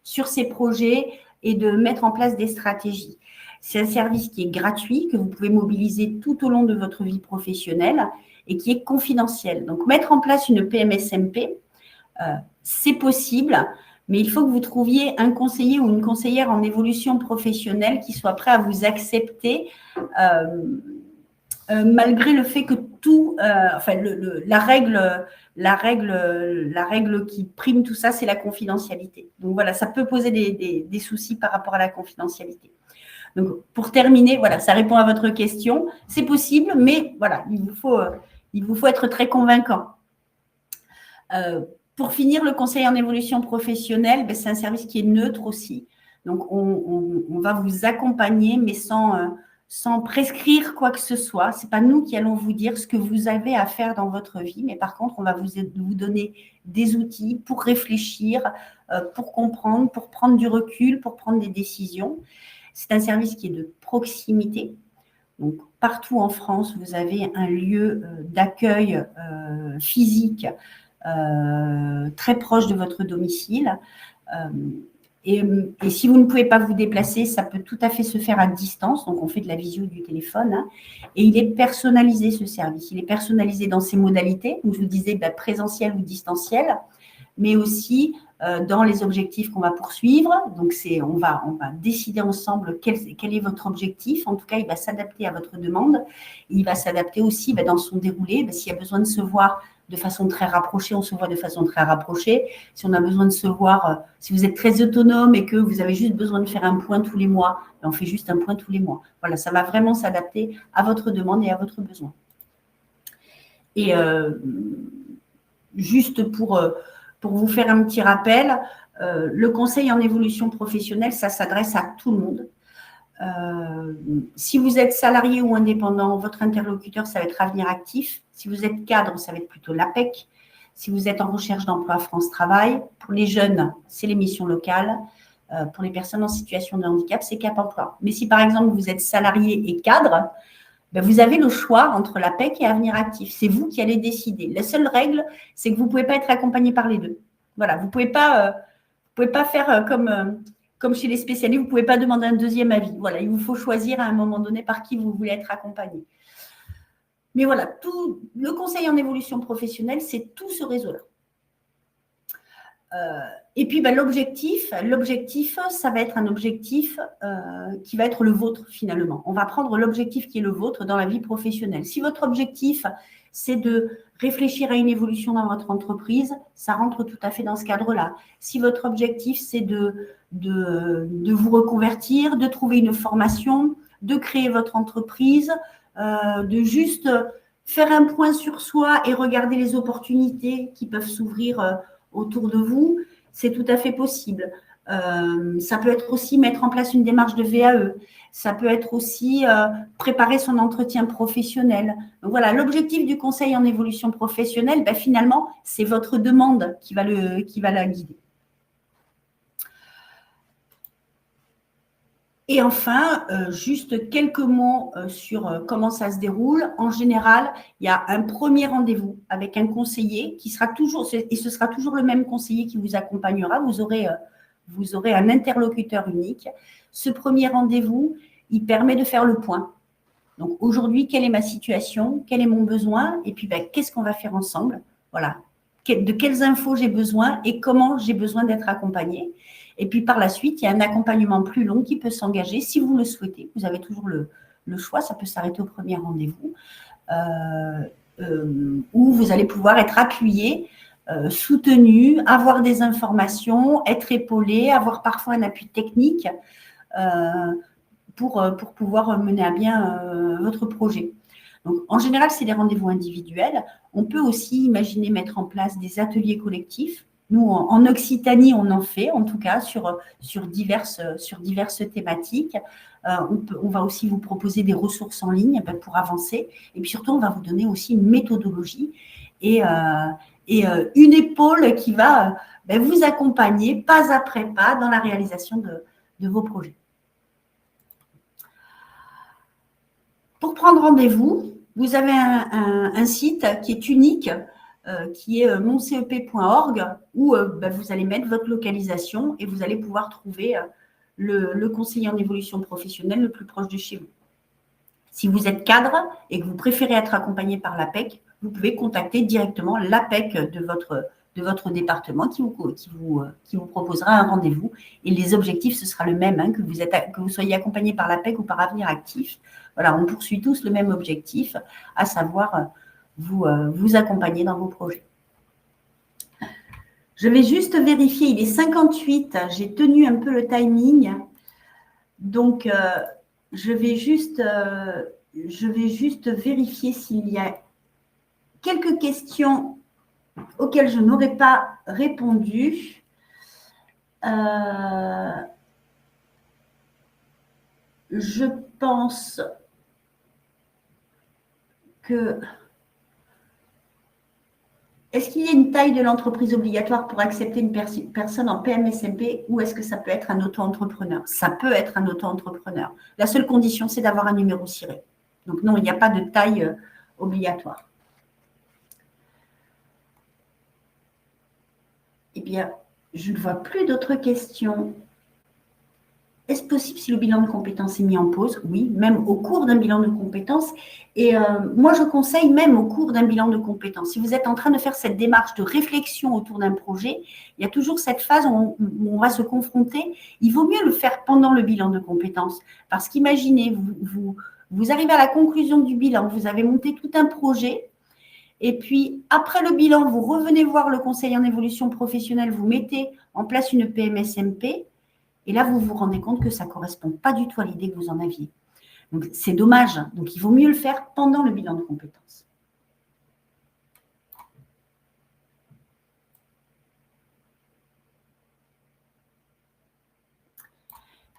sur ses projets, et de mettre en place des stratégies. C'est un service qui est gratuit, que vous pouvez mobiliser tout au long de votre vie professionnelle et qui est confidentiel. Donc, mettre en place une PMSMP, c'est possible, mais il faut que vous trouviez un conseiller ou une conseillère en évolution professionnelle qui soit prêt à vous accepter malgré le fait que la règle qui prime tout ça, c'est la confidentialité. Donc voilà, ça peut poser des soucis par rapport à la confidentialité. Donc pour terminer, voilà, ça répond à votre question. C'est possible, mais voilà, il vous faut être très convaincant. Pour finir, le conseil en évolution professionnelle, c'est un service qui est neutre aussi. Donc on va vous accompagner, mais sans prescrire quoi que ce soit. Ce n'est pas nous qui allons vous dire ce que vous avez à faire dans votre vie, mais par contre, on va vous donner des outils pour réfléchir, pour comprendre, pour prendre du recul, pour prendre des décisions. C'est un service qui est de proximité. Donc, partout en France, vous avez un lieu d'accueil physique très proche de votre domicile. Et si vous ne pouvez pas vous déplacer, ça peut tout à fait se faire à distance. Donc, on fait de la visio du téléphone. Hein, et il est personnalisé, ce service. Il est personnalisé dans ses modalités. Donc, je vous disais présentiel ou distanciel, mais aussi dans les objectifs qu'on va poursuivre. Donc, on va décider ensemble quel est votre objectif. En tout cas, il va s'adapter à votre demande. Il va s'adapter aussi dans son déroulé. S'il y a besoin de se voir de façon très rapprochée, on se voit de façon très rapprochée. Si on a besoin de se voir, si vous êtes très autonome et que vous avez juste besoin de faire un point tous les mois, on fait juste un point tous les mois. Voilà, ça va vraiment s'adapter à votre demande et à votre besoin. Et juste pour vous faire un petit rappel, le conseil en évolution professionnelle, ça s'adresse à tout le monde. Si vous êtes salarié ou indépendant, votre interlocuteur, ça va être Avenir Actif. Si vous êtes cadre, ça va être plutôt l'APEC. Si vous êtes en recherche d'emploi, France Travail. Pour les jeunes, c'est les missions locales. Pour les personnes en situation de handicap, c'est Cap Emploi. Mais si par exemple vous êtes salarié et cadre, ben, vous avez le choix entre l'APEC et Avenir Actif. C'est vous qui allez décider. La seule règle, c'est que vous ne pouvez pas être accompagné par les deux. Voilà, vous ne pouvez pas faire comme chez les spécialistes, vous ne pouvez pas demander un deuxième avis. Voilà, il vous faut choisir à un moment donné par qui vous voulez être accompagné. Mais voilà, tout le conseil en évolution professionnelle, c'est tout ce réseau-là. Et puis, ben, l'objectif, ça va être un objectif qui va être le vôtre finalement. On va prendre l'objectif qui est le vôtre dans la vie professionnelle. Si votre objectif, c'est de réfléchir à une évolution dans votre entreprise, ça rentre tout à fait dans ce cadre-là. Si votre objectif, c'est de vous reconvertir, de trouver une formation, de créer votre entreprise, de juste faire un point sur soi et regarder les opportunités qui peuvent s'ouvrir autour de vous, c'est tout à fait possible. Ça peut être aussi mettre en place une démarche de VAE. Ça peut être aussi préparer son entretien professionnel. Donc voilà, l'objectif du conseil en évolution professionnelle, ben, finalement, c'est votre demande qui va la guider. Et enfin, juste quelques mots sur comment ça se déroule. En général, il y a un premier rendez-vous avec un conseiller qui sera toujours, et ce sera toujours le même conseiller qui vous accompagnera. Vous aurez un interlocuteur unique. Ce premier rendez-vous, il permet de faire le point. Donc aujourd'hui, quelle est ma situation? Quel est mon besoin? Et puis, ben, qu'est-ce qu'on va faire ensemble? Voilà. De quelles infos j'ai besoin et comment j'ai besoin d'être accompagnée. Et puis par la suite, il y a un accompagnement plus long qui peut s'engager si vous le souhaitez. Vous avez toujours le choix, ça peut s'arrêter au premier rendez-vous, où vous allez pouvoir être appuyé, soutenu, avoir des informations, être épaulé, avoir parfois un appui technique pour pouvoir mener à bien votre projet. Donc, en général, c'est des rendez-vous individuels. On peut aussi imaginer mettre en place des ateliers collectifs. Nous, en Occitanie, on en fait, en tout cas, sur diverses thématiques. On va aussi vous proposer des ressources en ligne pour avancer. Et puis surtout, on va vous donner aussi une méthodologie et une épaule qui va vous accompagner pas après pas dans la réalisation de vos projets. Pour prendre rendez-vous, vous avez un site qui est unique, qui est moncep.org, où vous allez mettre votre localisation et vous allez pouvoir trouver le conseiller en évolution professionnelle le plus proche de chez vous. Si vous êtes cadre et que vous préférez être accompagné par l'APEC, vous pouvez contacter directement l'APEC de votre département qui vous proposera un rendez-vous. Et les objectifs, ce sera le même, hein, que vous soyez accompagné par l'APEC ou par Avenir Actif. Voilà, on poursuit tous le même objectif, à savoir vous accompagner dans vos projets. Je vais juste vérifier, il est 58, j'ai tenu un peu le timing. Donc, je vais juste vérifier s'il y a quelques questions auxquelles je n'aurais pas répondu. Je pense que… Est-ce qu'il y a une taille de l'entreprise obligatoire pour accepter une personne en PMSMP ou est-ce que ça peut être un auto-entrepreneur? Ça peut être un auto-entrepreneur. La seule condition, c'est d'avoir un numéro ciré. Donc non, il n'y a pas de taille obligatoire. Eh bien, je ne vois plus d'autres questions. Est-ce possible si le bilan de compétences est mis en pause? Oui, même au cours d'un bilan de compétences. Et moi, je conseille même au cours d'un bilan de compétences. Si vous êtes en train de faire cette démarche de réflexion autour d'un projet, il y a toujours cette phase où on va se confronter. Il vaut mieux le faire pendant le bilan de compétences. Parce qu'imaginez, vous arrivez à la conclusion du bilan, vous avez monté tout un projet. Et puis, après le bilan, vous revenez voir le conseil en évolution professionnelle, vous mettez en place une PMSMP. Et là, vous vous rendez compte que ça ne correspond pas du tout à l'idée que vous en aviez. Donc, c'est dommage. Donc, il vaut mieux le faire pendant le bilan de compétences.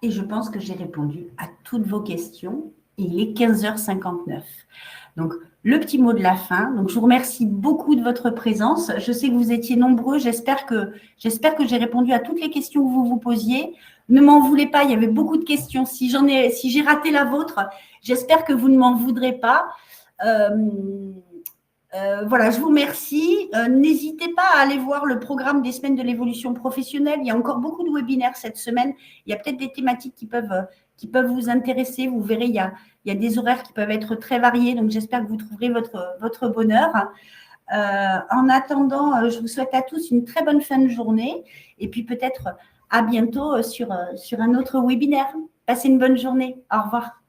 Et je pense que j'ai répondu à toutes vos questions. Et il est 15h59. Donc, le petit mot de la fin. Donc, je vous remercie beaucoup de votre présence. Je sais que vous étiez nombreux. J'espère que j'ai répondu à toutes les questions que vous vous posiez. Ne m'en voulez pas, il y avait beaucoup de questions. Si j'ai raté la vôtre, j'espère que vous ne m'en voudrez pas. Voilà, je vous remercie. N'hésitez pas à aller voir le programme des semaines de l'évolution professionnelle. Il y a encore beaucoup de webinaires cette semaine. Il y a peut-être des thématiques qui peuvent vous intéresser. Vous verrez, il y a des horaires qui peuvent être très variés. Donc, j'espère que vous trouverez votre bonheur. En attendant, je vous souhaite à tous une très bonne fin de journée. Et puis, peut-être à bientôt sur un autre webinaire. Passez une bonne journée. Au revoir.